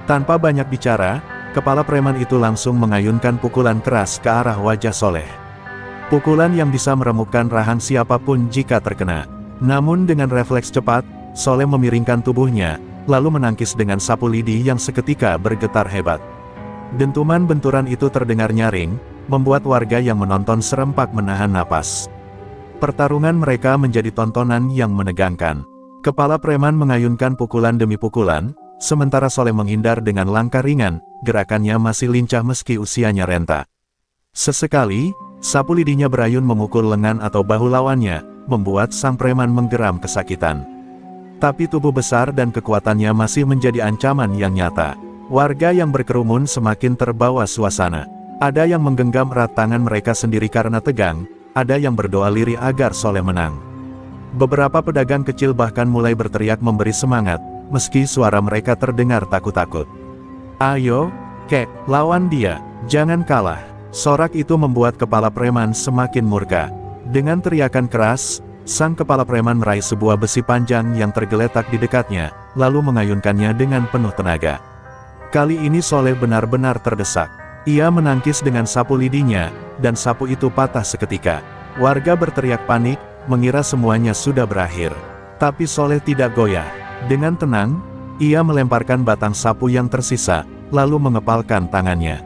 Tanpa banyak bicara, kepala preman itu langsung mengayunkan pukulan keras ke arah wajah Soleh. Pukulan yang bisa meremukkan rahang siapapun jika terkena. Namun dengan refleks cepat, Soleh memiringkan tubuhnya, lalu menangkis dengan sapu lidi yang seketika bergetar hebat. Dentuman benturan itu terdengar nyaring, membuat warga yang menonton serempak menahan napas. Pertarungan mereka menjadi tontonan yang menegangkan. Kepala preman mengayunkan pukulan demi pukulan, sementara Soleh menghindar dengan langkah ringan, gerakannya masih lincah meski usianya renta. Sesekali, sapu lidinya berayun memukul lengan atau bahu lawannya, membuat sang preman menggeram kesakitan. Tapi tubuh besar dan kekuatannya masih menjadi ancaman yang nyata. Warga yang berkerumun semakin terbawa suasana. Ada yang menggenggam erat tangan mereka sendiri karena tegang, ada yang berdoa lirih agar Soleh menang. Beberapa pedagang kecil bahkan mulai berteriak memberi semangat, meski suara mereka terdengar takut-takut. "Ayo, kek, lawan dia, jangan kalah." Sorak itu membuat kepala preman semakin murka. Dengan teriakan keras, sang kepala preman meraih sebuah besi panjang yang tergeletak di dekatnya, lalu mengayunkannya dengan penuh tenaga. Kali ini Soleh benar-benar terdesak. Ia menangkis dengan sapu lidinya, dan sapu itu patah seketika. Warga berteriak panik, mengira semuanya sudah berakhir. Tapi Soleh tidak goyah. Dengan tenang, ia melemparkan batang sapu yang tersisa, lalu mengepalkan tangannya.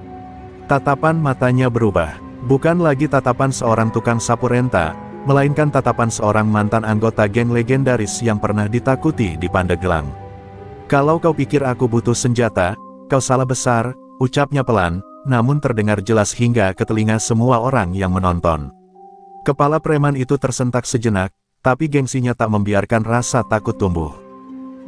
Tatapan matanya berubah. Bukan lagi tatapan seorang tukang sapu renta, melainkan tatapan seorang mantan anggota geng legendaris yang pernah ditakuti di Pandeglang. "Kalau kau pikir aku butuh senjata, kau salah besar," ucapnya pelan, namun terdengar jelas hingga ke telinga semua orang yang menonton. Kepala preman itu tersentak sejenak, tapi gengsinya tak membiarkan rasa takut tumbuh.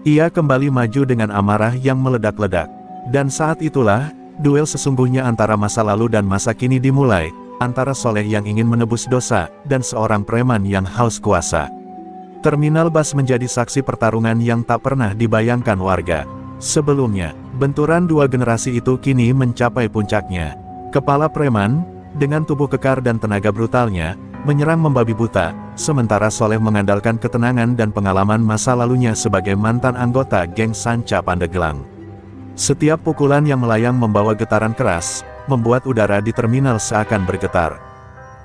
Ia kembali maju dengan amarah yang meledak-ledak. Dan saat itulah, duel sesungguhnya antara masa lalu dan masa kini dimulai, antara Soleh yang ingin menebus dosa, dan seorang preman yang haus kuasa. Terminal bus menjadi saksi pertarungan yang tak pernah dibayangkan warga. Sebelumnya, benturan dua generasi itu kini mencapai puncaknya. Kepala preman, dengan tubuh kekar dan tenaga brutalnya, menyerang membabi buta, sementara Soleh mengandalkan ketenangan dan pengalaman masa lalunya sebagai mantan anggota geng Sanca Pandeglang. Setiap pukulan yang melayang membawa getaran keras, membuat udara di terminal seakan bergetar.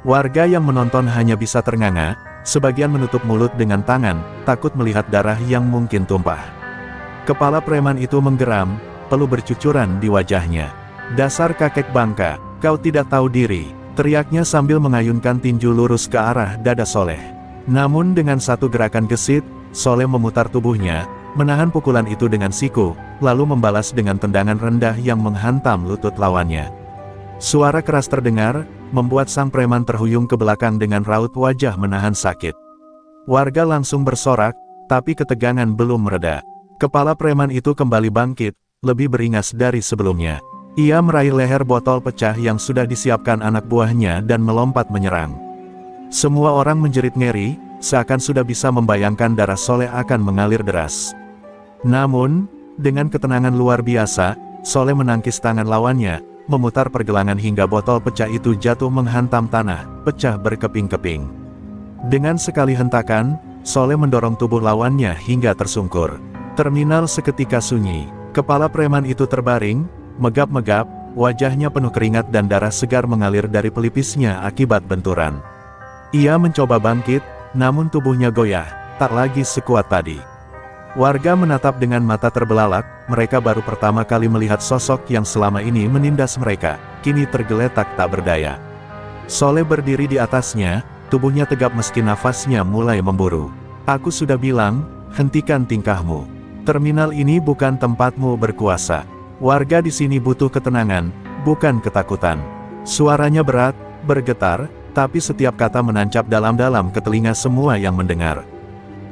Warga yang menonton hanya bisa ternganga, sebagian menutup mulut dengan tangan, takut melihat darah yang mungkin tumpah. Kepala preman itu menggeram, peluh bercucuran di wajahnya. "Dasar kakek bangka, kau tidak tahu diri," teriaknya sambil mengayunkan tinju lurus ke arah dada Soleh. Namun dengan satu gerakan gesit, Soleh memutar tubuhnya, menahan pukulan itu dengan siku, lalu membalas dengan tendangan rendah yang menghantam lutut lawannya. Suara keras terdengar, membuat sang preman terhuyung ke belakang dengan raut wajah menahan sakit. Warga langsung bersorak, tapi ketegangan belum mereda. Kepala preman itu kembali bangkit, lebih beringas dari sebelumnya. Ia meraih leher botol pecah yang sudah disiapkan anak buahnya dan melompat menyerang. Semua orang menjerit ngeri, seakan sudah bisa membayangkan darah Soleh akan mengalir deras. Namun, dengan ketenangan luar biasa, Soleh menangkis tangan lawannya, memutar pergelangan hingga botol pecah itu jatuh menghantam tanah, pecah berkeping-keping. Dengan sekali hentakan, Soleh mendorong tubuh lawannya hingga tersungkur. Terminal seketika sunyi. Kepala preman itu terbaring, megap-megap, wajahnya penuh keringat dan darah segar mengalir dari pelipisnya akibat benturan. Ia mencoba bangkit, namun tubuhnya goyah, tak lagi sekuat tadi. Warga menatap dengan mata terbelalak, mereka baru pertama kali melihat sosok yang selama ini menindas mereka, kini tergeletak tak berdaya. Soleh berdiri di atasnya, tubuhnya tegap meski nafasnya mulai memburu. "Aku sudah bilang, hentikan tingkahmu. Terminal ini bukan tempatmu berkuasa. Warga di sini butuh ketenangan, bukan ketakutan." Suaranya berat, bergetar, tapi setiap kata menancap dalam-dalam ke telinga semua yang mendengar.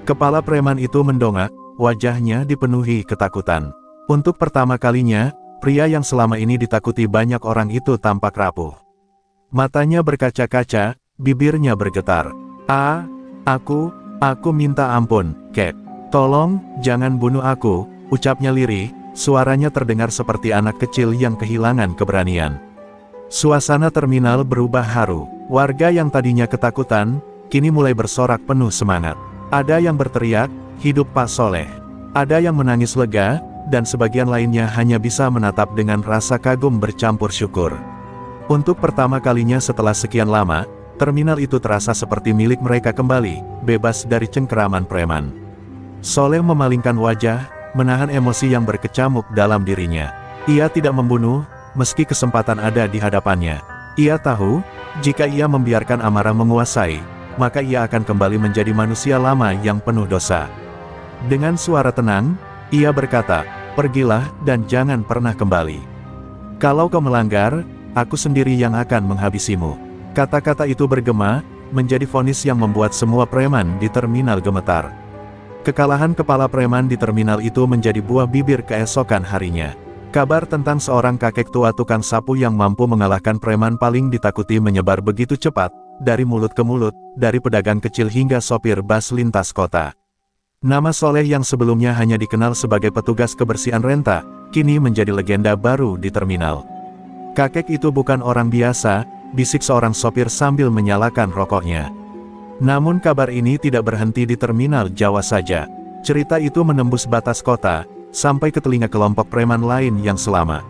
Kepala preman itu mendongak, wajahnya dipenuhi ketakutan. Untuk pertama kalinya, pria yang selama ini ditakuti banyak orang itu tampak rapuh. Matanya berkaca-kaca, bibirnya bergetar. Aku minta ampun, Kek. Tolong, jangan bunuh aku, ucapnya lirih, suaranya terdengar seperti anak kecil yang kehilangan keberanian. Suasana terminal berubah haru. Warga yang tadinya ketakutan, kini mulai bersorak penuh semangat. Ada yang berteriak, hidup Pak Soleh. Ada yang menangis lega, dan sebagian lainnya hanya bisa menatap dengan rasa kagum bercampur syukur. Untuk pertama kalinya setelah sekian lama, terminal itu terasa seperti milik mereka kembali, bebas dari cengkeraman preman. Soleh memalingkan wajah, menahan emosi yang berkecamuk dalam dirinya. Ia tidak membunuh, meski kesempatan ada di hadapannya. Ia tahu, jika ia membiarkan amarah menguasai, maka ia akan kembali menjadi manusia lama yang penuh dosa. Dengan suara tenang, ia berkata, "Pergilah dan jangan pernah kembali. Kalau kau melanggar, aku sendiri yang akan menghabisimu." Kata-kata itu bergema, menjadi vonis yang membuat semua preman di terminal gemetar. Kekalahan kepala preman di terminal itu menjadi buah bibir keesokan harinya. Kabar tentang seorang kakek tua tukang sapu yang mampu mengalahkan preman paling ditakuti menyebar begitu cepat, dari mulut ke mulut, dari pedagang kecil hingga sopir bas lintas kota. Nama Soleh yang sebelumnya hanya dikenal sebagai petugas kebersihan renta, kini menjadi legenda baru di terminal. Kakek itu bukan orang biasa, bisik seorang sopir sambil menyalakan rokoknya. Namun kabar ini tidak berhenti di terminal Jawa saja. Cerita itu menembus batas kota, sampai ke telinga kelompok preman lain yang selama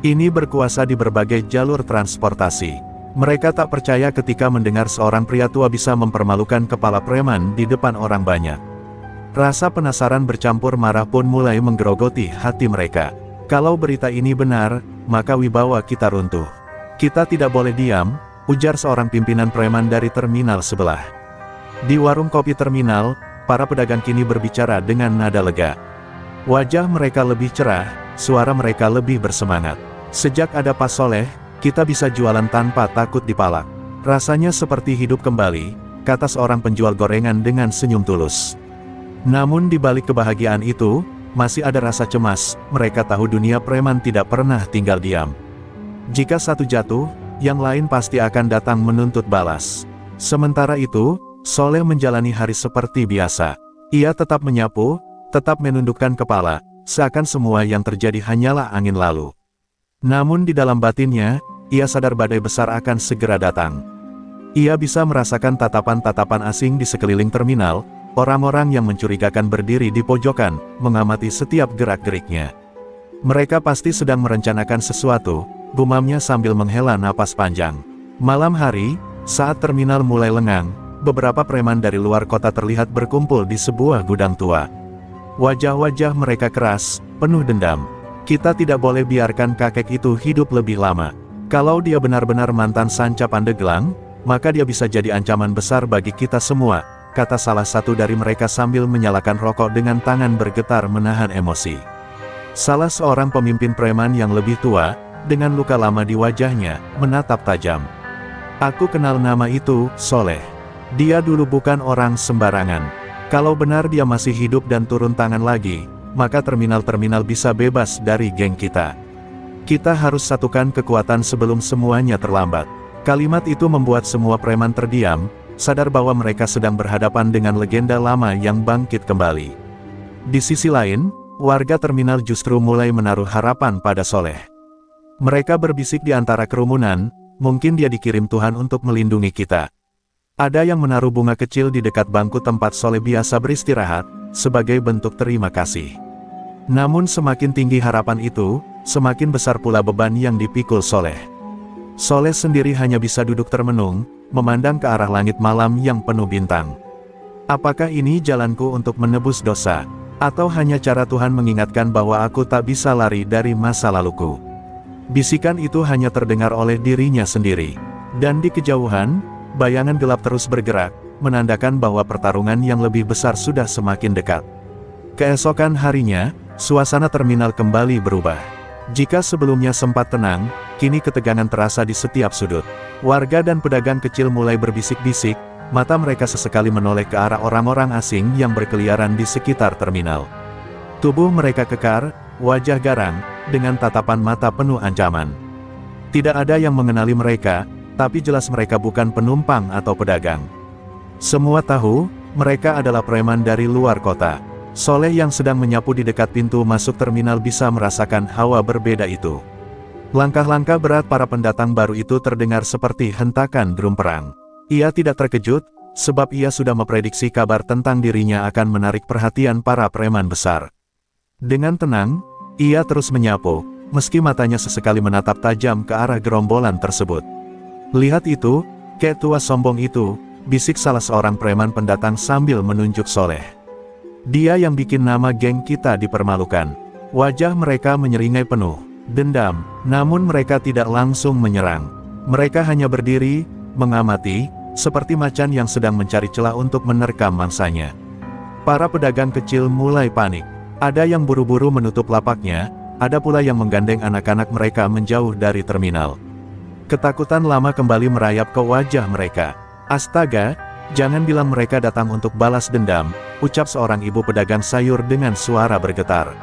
ini berkuasa di berbagai jalur transportasi. Mereka tak percaya ketika mendengar seorang pria tua bisa mempermalukan kepala preman di depan orang banyak. Rasa penasaran bercampur marah pun mulai menggerogoti hati mereka. Kalau berita ini benar, maka wibawa kita runtuh. Kita tidak boleh diam, ujar seorang pimpinan preman dari terminal sebelah. Di warung kopi terminal, para pedagang kini berbicara dengan nada lega. Wajah mereka lebih cerah, suara mereka lebih bersemangat. Sejak ada Pak Soleh, kita bisa jualan tanpa takut dipalak. Rasanya seperti hidup kembali, kata seorang penjual gorengan dengan senyum tulus. Namun di balik kebahagiaan itu, masih ada rasa cemas. Mereka tahu dunia preman tidak pernah tinggal diam. Jika satu jatuh, yang lain pasti akan datang menuntut balas. Sementara itu, Soleh menjalani hari seperti biasa. Ia tetap menyapu, tetap menundukkan kepala, seakan semua yang terjadi hanyalah angin lalu. Namun di dalam batinnya, ia sadar badai besar akan segera datang. Ia bisa merasakan tatapan-tatapan asing di sekeliling terminal, orang-orang yang mencurigakan berdiri di pojokan, mengamati setiap gerak-geriknya. Mereka pasti sedang merencanakan sesuatu, gumamnya sambil menghela napas panjang. Malam hari, saat terminal mulai lengang, beberapa preman dari luar kota terlihat berkumpul di sebuah gudang tua. Wajah-wajah mereka keras, penuh dendam. Kita tidak boleh biarkan kakek itu hidup lebih lama. Kalau dia benar-benar mantan Sanca Pandeglang, maka dia bisa jadi ancaman besar bagi kita semua, kata salah satu dari mereka sambil menyalakan rokok dengan tangan bergetar menahan emosi. Salah seorang pemimpin preman yang lebih tua, dengan luka lama di wajahnya, menatap tajam. Aku kenal nama itu, Soleh. Dia dulu bukan orang sembarangan. Kalau benar dia masih hidup dan turun tangan lagi, maka terminal-terminal bisa bebas dari geng kita. Kita harus satukan kekuatan sebelum semuanya terlambat. Kalimat itu membuat semua preman terdiam, sadar bahwa mereka sedang berhadapan dengan legenda lama yang bangkit kembali. Di sisi lain, warga terminal justru mulai menaruh harapan pada Soleh. Mereka berbisik di antara kerumunan, mungkin dia dikirim Tuhan untuk melindungi kita. Ada yang menaruh bunga kecil di dekat bangku tempat Soleh biasa beristirahat, sebagai bentuk terima kasih. Namun semakin tinggi harapan itu, semakin besar pula beban yang dipikul Soleh. Soleh sendiri hanya bisa duduk termenung, memandang ke arah langit malam yang penuh bintang. Apakah ini jalanku untuk menebus dosa? Atau hanya cara Tuhan mengingatkan bahwa aku tak bisa lari dari masa laluku? Bisikan itu hanya terdengar oleh dirinya sendiri. Dan di kejauhan, bayangan gelap terus bergerak, menandakan bahwa pertarungan yang lebih besar sudah semakin dekat. Keesokan harinya, suasana terminal kembali berubah. Jika sebelumnya sempat tenang, kini ketegangan terasa di setiap sudut. Warga dan pedagang kecil mulai berbisik-bisik, mata mereka sesekali menoleh ke arah orang-orang asing yang berkeliaran di sekitar terminal. Tubuh mereka kekar, wajah garang, dengan tatapan mata penuh ancaman. Tidak ada yang mengenali mereka, tapi jelas mereka bukan penumpang atau pedagang. Semua tahu, mereka adalah preman dari luar kota. Soleh yang sedang menyapu di dekat pintu masuk terminal bisa merasakan hawa berbeda itu. Langkah-langkah berat para pendatang baru itu terdengar seperti hentakan drum perang. Ia tidak terkejut, sebab ia sudah memprediksi kabar tentang dirinya akan menarik perhatian para preman besar. Dengan tenang, ia terus menyapu, meski matanya sesekali menatap tajam ke arah gerombolan tersebut. "Lihat itu, kek tua sombong itu," bisik salah seorang preman pendatang sambil menunjuk Soleh. "Dia yang bikin nama geng kita dipermalukan." Wajah mereka menyeringai penuh dendam, namun mereka tidak langsung menyerang. Mereka hanya berdiri, mengamati, seperti macan yang sedang mencari celah untuk menerkam mangsanya. Para pedagang kecil mulai panik. Ada yang buru-buru menutup lapaknya, ada pula yang menggandeng anak-anak mereka menjauh dari terminal. Ketakutan lama kembali merayap ke wajah mereka. "Astaga, jangan bilang mereka datang untuk balas dendam," ucap seorang ibu pedagang sayur dengan suara bergetar.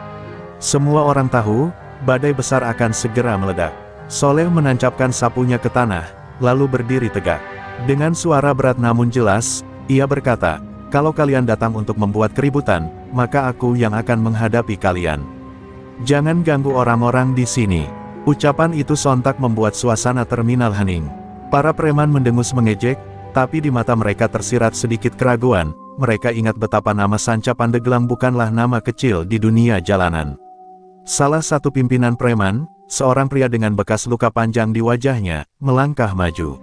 Semua orang tahu, badai besar akan segera meledak. Soleh menancapkan sapunya ke tanah, lalu berdiri tegak. Dengan suara berat namun jelas, ia berkata, "Kalau kalian datang untuk membuat keributan, maka aku yang akan menghadapi kalian. Jangan ganggu orang-orang di sini." Ucapan itu sontak membuat suasana terminal hening. Para preman mendengus mengejek, tapi di mata mereka tersirat sedikit keraguan. Mereka ingat betapa nama Sanca Pandeglang bukanlah nama kecil di dunia jalanan. Salah satu pimpinan preman, seorang pria dengan bekas luka panjang di wajahnya, melangkah maju.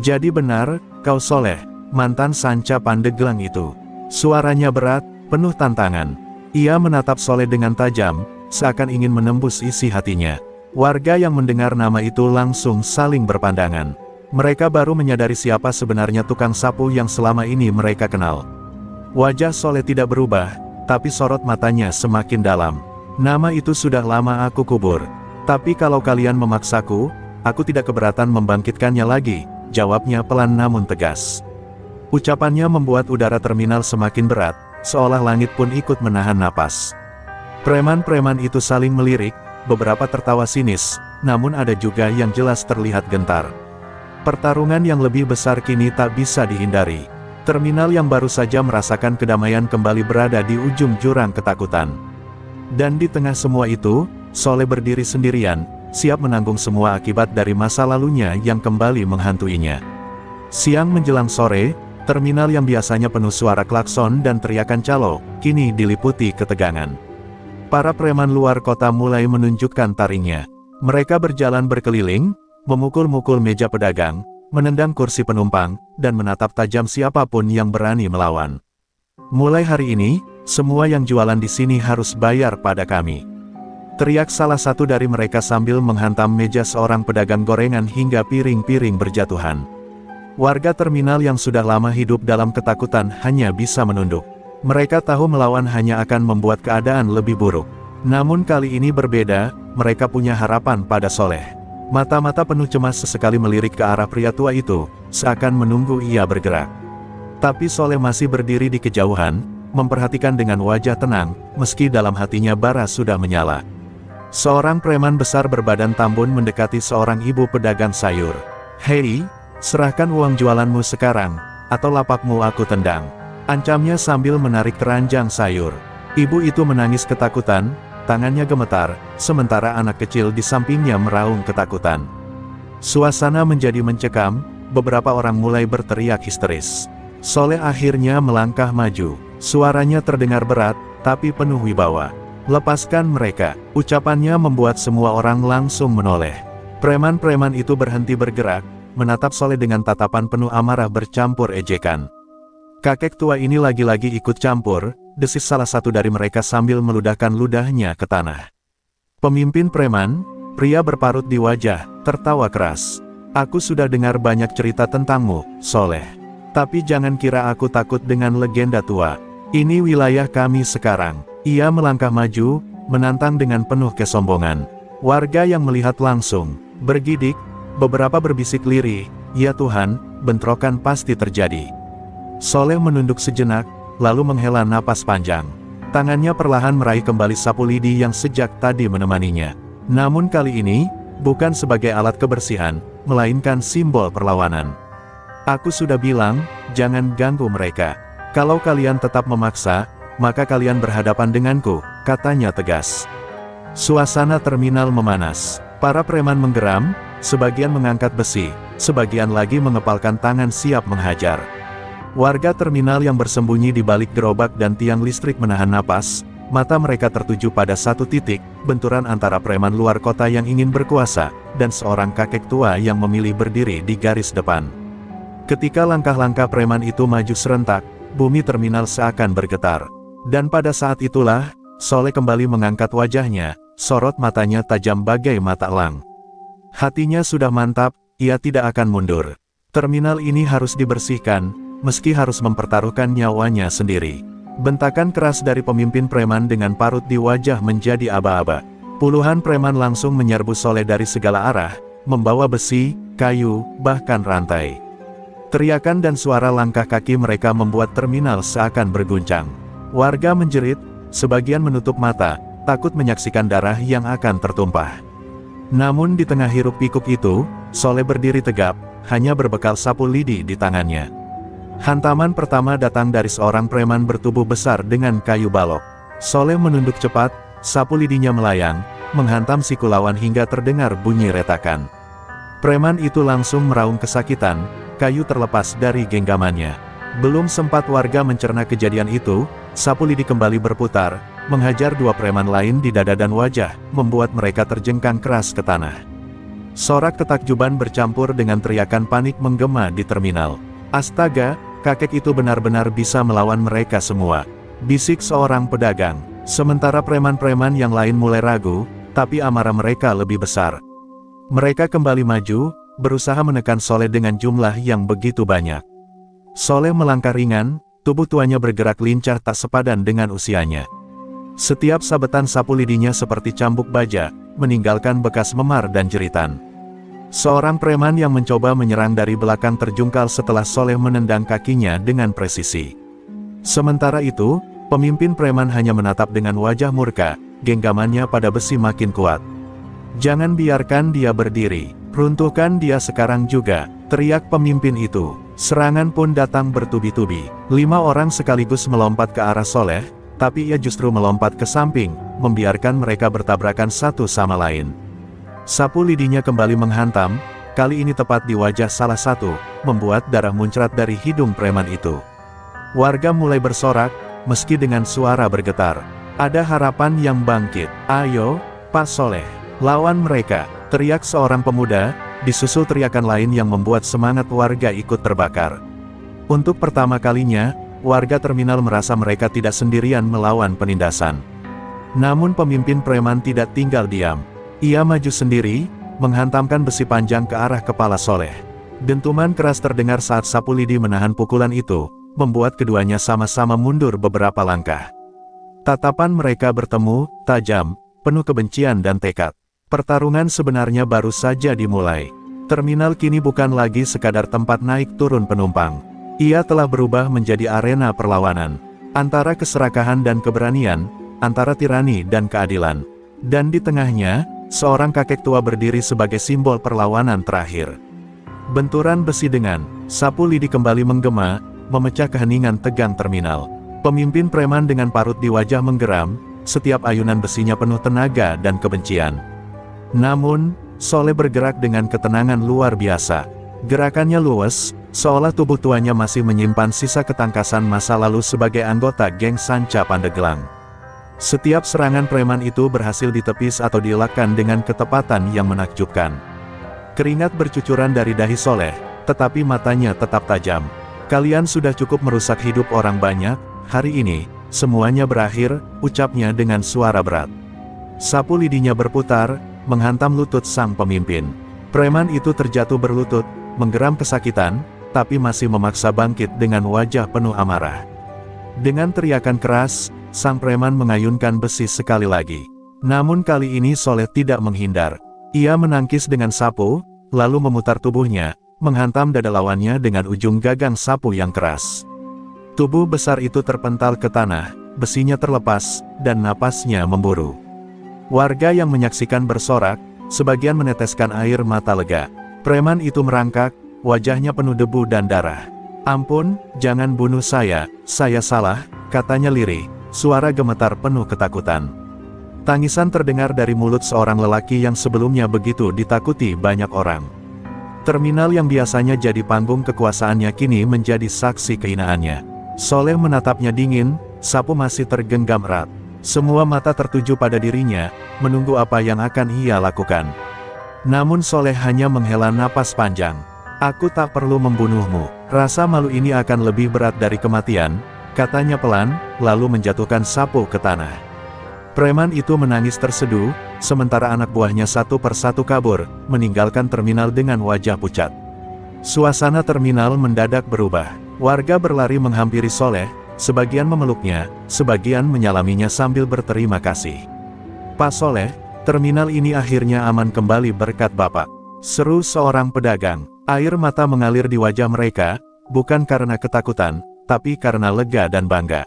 "Jadi benar, kau Soleh, mantan Sanca Pandeglang itu." Suaranya berat, penuh tantangan. Ia menatap Soleh dengan tajam, seakan ingin menembus isi hatinya. Warga yang mendengar nama itu langsung saling berpandangan. Mereka baru menyadari siapa sebenarnya tukang sapu yang selama ini mereka kenal. Wajah Soleh tidak berubah, tapi sorot matanya semakin dalam. "Nama itu sudah lama aku kubur. Tapi kalau kalian memaksaku, aku tidak keberatan membangkitkannya lagi," jawabnya pelan namun tegas. Ucapannya membuat udara terminal semakin berat, seolah langit pun ikut menahan napas. Preman-preman itu saling melirik, beberapa tertawa sinis, namun ada juga yang jelas terlihat gentar. Pertarungan yang lebih besar kini tak bisa dihindari. Terminal yang baru saja merasakan kedamaian kembali berada di ujung jurang ketakutan. Dan di tengah semua itu, Soleh berdiri sendirian, siap menanggung semua akibat dari masa lalunya yang kembali menghantuinya. Siang menjelang sore, terminal yang biasanya penuh suara klakson dan teriakan calo, kini diliputi ketegangan. Para preman luar kota mulai menunjukkan taringnya. Mereka berjalan berkeliling, memukul-mukul meja pedagang, menendang kursi penumpang, dan menatap tajam siapapun yang berani melawan. "Mulai hari ini, semua yang jualan di sini harus bayar pada kami," teriak salah satu dari mereka sambil menghantam meja seorang pedagang gorengan hingga piring-piring berjatuhan. Warga terminal yang sudah lama hidup dalam ketakutan hanya bisa menunduk. Mereka tahu melawan hanya akan membuat keadaan lebih buruk. Namun kali ini berbeda, mereka punya harapan pada Soleh. Mata-mata penuh cemas sesekali melirik ke arah pria tua itu, seakan menunggu ia bergerak. Tapi Soleh masih berdiri di kejauhan, memperhatikan dengan wajah tenang, meski dalam hatinya bara sudah menyala. Seorang preman besar berbadan tambun mendekati seorang ibu pedagang sayur. "Hei, serahkan uang jualanmu sekarang, atau lapakmu aku tendang," ancamnya sambil menarik keranjang sayur. Ibu itu menangis ketakutan, tangannya gemetar, sementara anak kecil di sampingnya meraung ketakutan. Suasana menjadi mencekam, beberapa orang mulai berteriak histeris. Soleh akhirnya melangkah maju. Suaranya terdengar berat, tapi penuh wibawa. "Lepaskan mereka," ucapannya membuat semua orang langsung menoleh. Preman-preman itu berhenti bergerak, menatap Soleh dengan tatapan penuh amarah bercampur ejekan. "Kakek tua ini lagi-lagi ikut campur," desis salah satu dari mereka sambil meludahkan ludahnya ke tanah. Pemimpin preman, pria berparut di wajah, tertawa keras. "Aku sudah dengar banyak cerita tentangmu, Soleh. Tapi jangan kira aku takut dengan legenda tua. Ini wilayah kami sekarang." Ia melangkah maju, menantang dengan penuh kesombongan. Warga yang melihat langsung bergidik, beberapa berbisik lirih, "Ya Tuhan, bentrokan pasti terjadi." Soleh menunduk sejenak, lalu menghela napas panjang. Tangannya perlahan meraih kembali sapu lidi yang sejak tadi menemaninya. Namun kali ini, bukan sebagai alat kebersihan, melainkan simbol perlawanan. Aku sudah bilang, jangan ganggu mereka. Kalau kalian tetap memaksa, maka kalian berhadapan denganku, katanya tegas. Suasana terminal memanas. Para preman menggeram, sebagian mengangkat besi, sebagian lagi mengepalkan tangan siap menghajar. Warga terminal yang bersembunyi di balik gerobak dan tiang listrik menahan napas, mata mereka tertuju pada satu titik, benturan antara preman luar kota yang ingin berkuasa, dan seorang kakek tua yang memilih berdiri di garis depan. Ketika langkah-langkah preman itu maju serentak, bumi terminal seakan bergetar. Dan pada saat itulah, Soleh kembali mengangkat wajahnya, sorot matanya tajam bagai mata elang. Hatinya sudah mantap, ia tidak akan mundur. Terminal ini harus dibersihkan, meski harus mempertaruhkan nyawanya sendiri. Bentakan keras dari pemimpin preman dengan parut di wajah menjadi aba-aba. Puluhan preman langsung menyerbu Soleh dari segala arah, membawa besi, kayu, bahkan rantai. Teriakan dan suara langkah kaki mereka membuat terminal seakan berguncang. Warga menjerit, sebagian menutup mata, takut menyaksikan darah yang akan tertumpah. Namun di tengah hiruk-pikuk itu, Soleh berdiri tegap, hanya berbekal sapu lidi di tangannya. Hantaman pertama datang dari seorang preman bertubuh besar dengan kayu balok. Soleh menunduk cepat, sapu lidinya melayang, menghantam siku lawan hingga terdengar bunyi retakan. Preman itu langsung meraung kesakitan, kayu terlepas dari genggamannya. Belum sempat warga mencerna kejadian itu, sapu lidi kembali berputar, menghajar dua preman lain di dada dan wajah, membuat mereka terjengkang keras ke tanah. Sorak ketakjuban bercampur dengan teriakan panik menggema di terminal. Astaga, kakek itu benar-benar bisa melawan mereka semua, bisik seorang pedagang. Sementara preman-preman yang lain mulai ragu, tapi amarah mereka lebih besar. Mereka kembali maju, berusaha menekan Soleh dengan jumlah yang begitu banyak. Soleh melangkah ringan, tubuh tuanya bergerak lincah tak sepadan dengan usianya. Setiap sabetan sapu lidinya seperti cambuk baja, meninggalkan bekas memar dan jeritan. Seorang preman yang mencoba menyerang dari belakang terjungkal setelah Soleh menendang kakinya dengan presisi. Sementara itu, pemimpin preman hanya menatap dengan wajah murka, genggamannya pada besi makin kuat. "Jangan biarkan dia berdiri, runtuhkan dia sekarang juga," teriak pemimpin itu. Serangan pun datang bertubi-tubi. 5 orang sekaligus melompat ke arah Soleh, tapi ia justru melompat ke samping, membiarkan mereka bertabrakan satu sama lain. Sapu lidinya kembali menghantam, kali ini tepat di wajah salah satu, membuat darah muncrat dari hidung preman itu. Warga mulai bersorak, meski dengan suara bergetar. Ada harapan yang bangkit. "Ayo, Pak Soleh, lawan mereka," teriak seorang pemuda, disusul teriakan lain yang membuat semangat warga ikut terbakar. Untuk pertama kalinya, warga terminal merasa mereka tidak sendirian melawan penindasan. Namun pemimpin preman tidak tinggal diam. Ia maju sendiri, menghantamkan besi panjang ke arah kepala Soleh. Dentuman keras terdengar saat sapu lidi menahan pukulan itu, membuat keduanya sama-sama mundur beberapa langkah. Tatapan mereka bertemu, tajam, penuh kebencian dan tekad. Pertarungan sebenarnya baru saja dimulai. Terminal kini bukan lagi sekadar tempat naik turun penumpang. Ia telah berubah menjadi arena perlawanan. Antara keserakahan dan keberanian, antara tirani dan keadilan. Dan di tengahnya, seorang kakek tua berdiri sebagai simbol perlawanan terakhir. Benturan besi dengan sapu lidi kembali menggema, memecah keheningan tegang terminal. Pemimpin preman dengan parut di wajah menggeram, setiap ayunan besinya penuh tenaga dan kebencian. Namun, Soleh bergerak dengan ketenangan luar biasa. Gerakannya luwes, seolah tubuh tuanya masih menyimpan sisa ketangkasan masa lalu sebagai anggota geng Sanca Pandeglang. Setiap serangan preman itu berhasil ditepis atau dielakkan dengan ketepatan yang menakjubkan. Keringat bercucuran dari dahi Soleh, tetapi matanya tetap tajam. "Kalian sudah cukup merusak hidup orang banyak, hari ini, semuanya berakhir," ucapnya dengan suara berat. Sapu lidinya berputar, menghantam lutut sang pemimpin. Preman itu terjatuh berlutut, menggeram kesakitan, tapi masih memaksa bangkit dengan wajah penuh amarah. Dengan teriakan keras, sang preman mengayunkan besi sekali lagi. Namun kali ini Soleh tidak menghindar. Ia menangkis dengan sapu, lalu memutar tubuhnya, menghantam dada lawannya dengan ujung gagang sapu yang keras. Tubuh besar itu terpental ke tanah, besinya terlepas, dan napasnya memburu. Warga yang menyaksikan bersorak, sebagian meneteskan air mata lega. Preman itu merangkak, wajahnya penuh debu dan darah. "Ampun, jangan bunuh saya salah," katanya lirih, suara gemetar penuh ketakutan. Tangisan terdengar dari mulut seorang lelaki yang sebelumnya begitu ditakuti banyak orang. Terminal yang biasanya jadi panggung kekuasaannya kini menjadi saksi kehinaannya. Soleh menatapnya dingin, sapu masih tergenggam erat. Semua mata tertuju pada dirinya, menunggu apa yang akan ia lakukan. Namun Soleh hanya menghela napas panjang. "Aku tak perlu membunuhmu. Rasa malu ini akan lebih berat dari kematian," katanya pelan, lalu menjatuhkan sapu ke tanah. Preman itu menangis terseduh, sementara anak buahnya satu persatu kabur, meninggalkan terminal dengan wajah pucat. Suasana terminal mendadak berubah. Warga berlari menghampiri Soleh, sebagian memeluknya, sebagian menyalaminya sambil berterima kasih. "Pak Soleh, terminal ini akhirnya aman kembali berkat Bapak," seru seorang pedagang. Air mata mengalir di wajah mereka, bukan karena ketakutan, tapi karena lega dan bangga.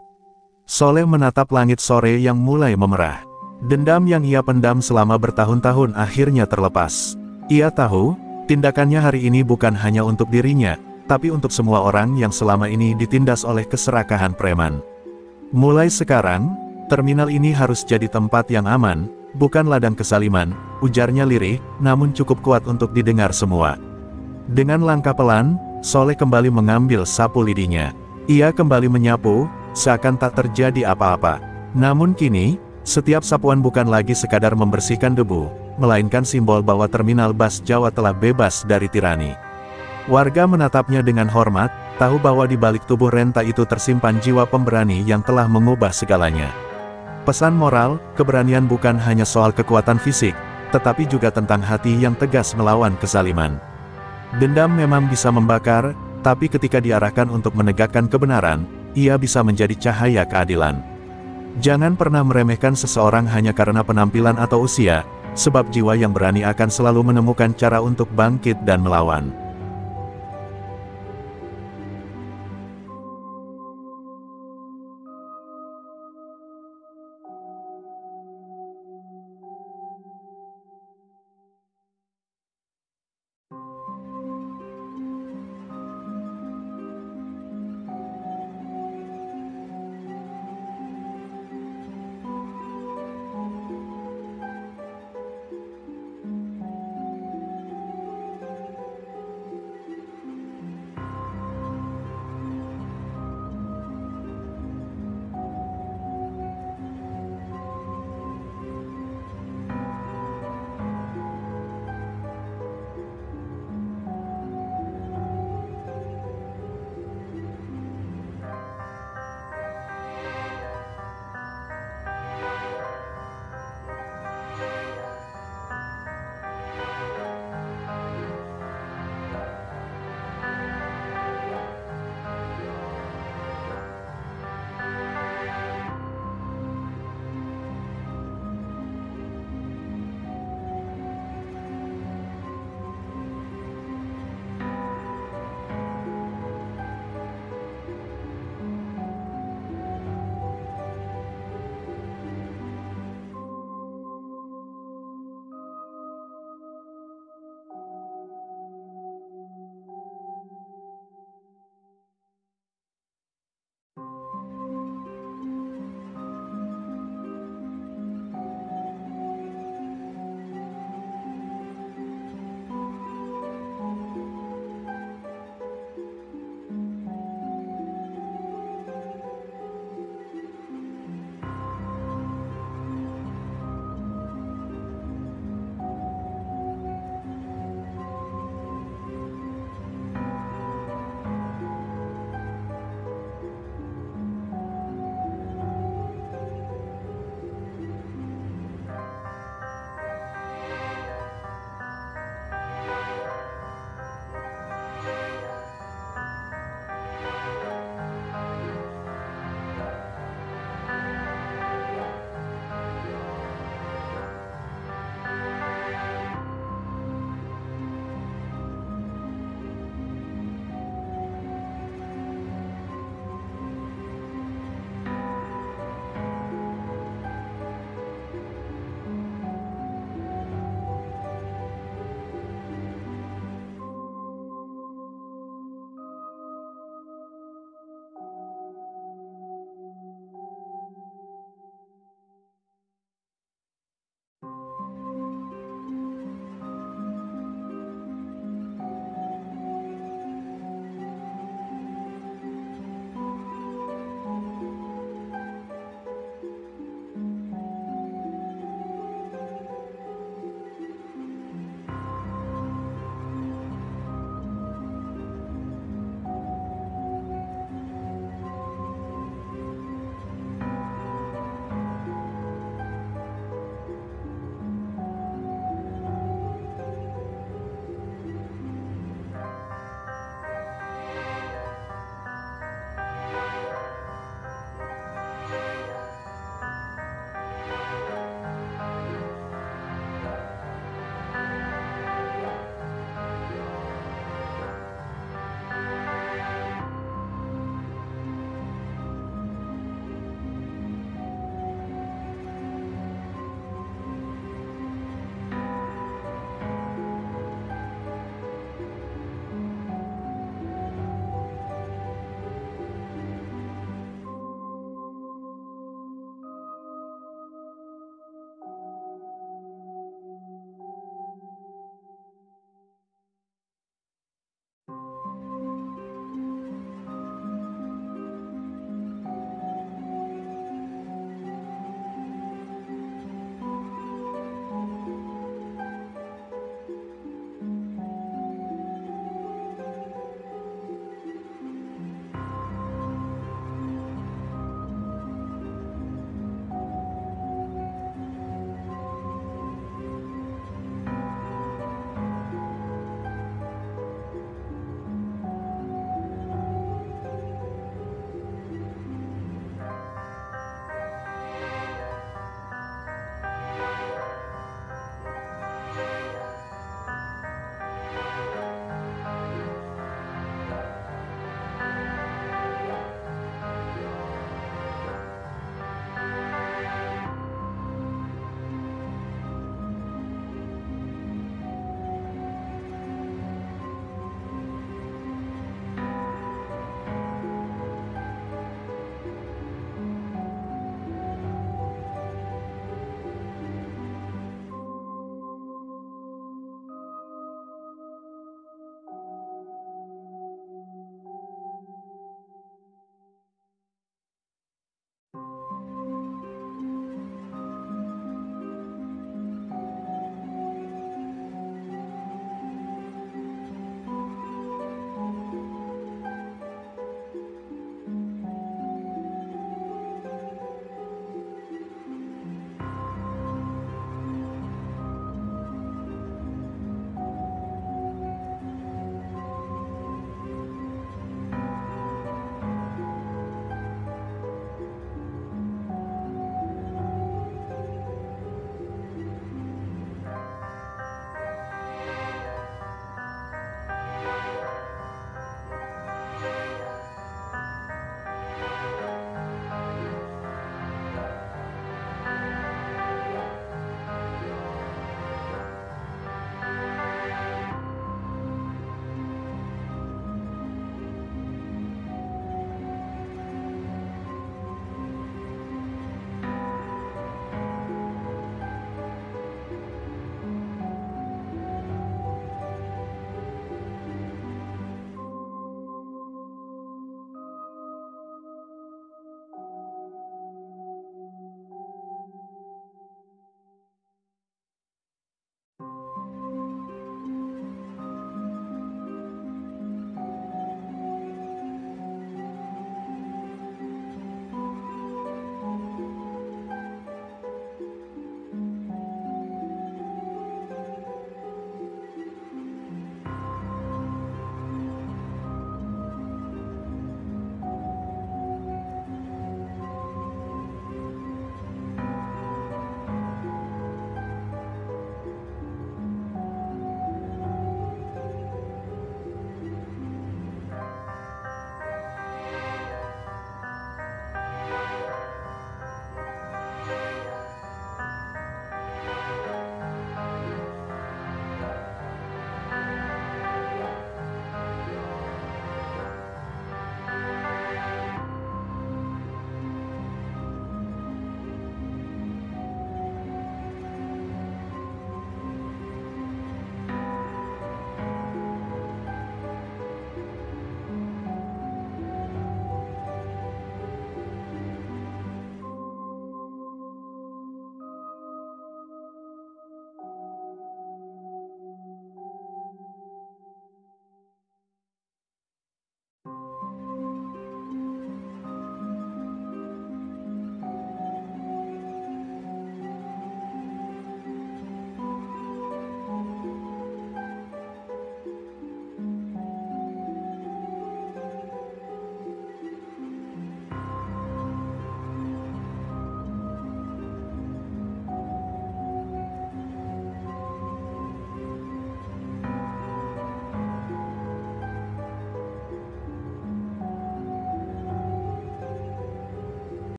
Soleh menatap langit sore yang mulai memerah. Dendam yang ia pendam selama bertahun-tahun akhirnya terlepas. Ia tahu, tindakannya hari ini bukan hanya untuk dirinya, tapi untuk semua orang yang selama ini ditindas oleh keserakahan preman. "Mulai sekarang, terminal ini harus jadi tempat yang aman, bukan ladang kesaliman," ujarnya lirih, namun cukup kuat untuk didengar semua. Dengan langkah pelan, Soleh kembali mengambil sapu lidinya. Ia kembali menyapu, seakan tak terjadi apa-apa. Namun kini, setiap sapuan bukan lagi sekadar membersihkan debu, melainkan simbol bahwa terminal Bas Jawa telah bebas dari tirani. Warga menatapnya dengan hormat, tahu bahwa di balik tubuh renta itu tersimpan jiwa pemberani yang telah mengubah segalanya. Pesan moral, keberanian bukan hanya soal kekuatan fisik, tetapi juga tentang hati yang tegas melawan kezaliman. Dendam memang bisa membakar, tapi ketika diarahkan untuk menegakkan kebenaran, ia bisa menjadi cahaya keadilan. Jangan pernah meremehkan seseorang hanya karena penampilan atau usia, sebab jiwa yang berani akan selalu menemukan cara untuk bangkit dan melawan.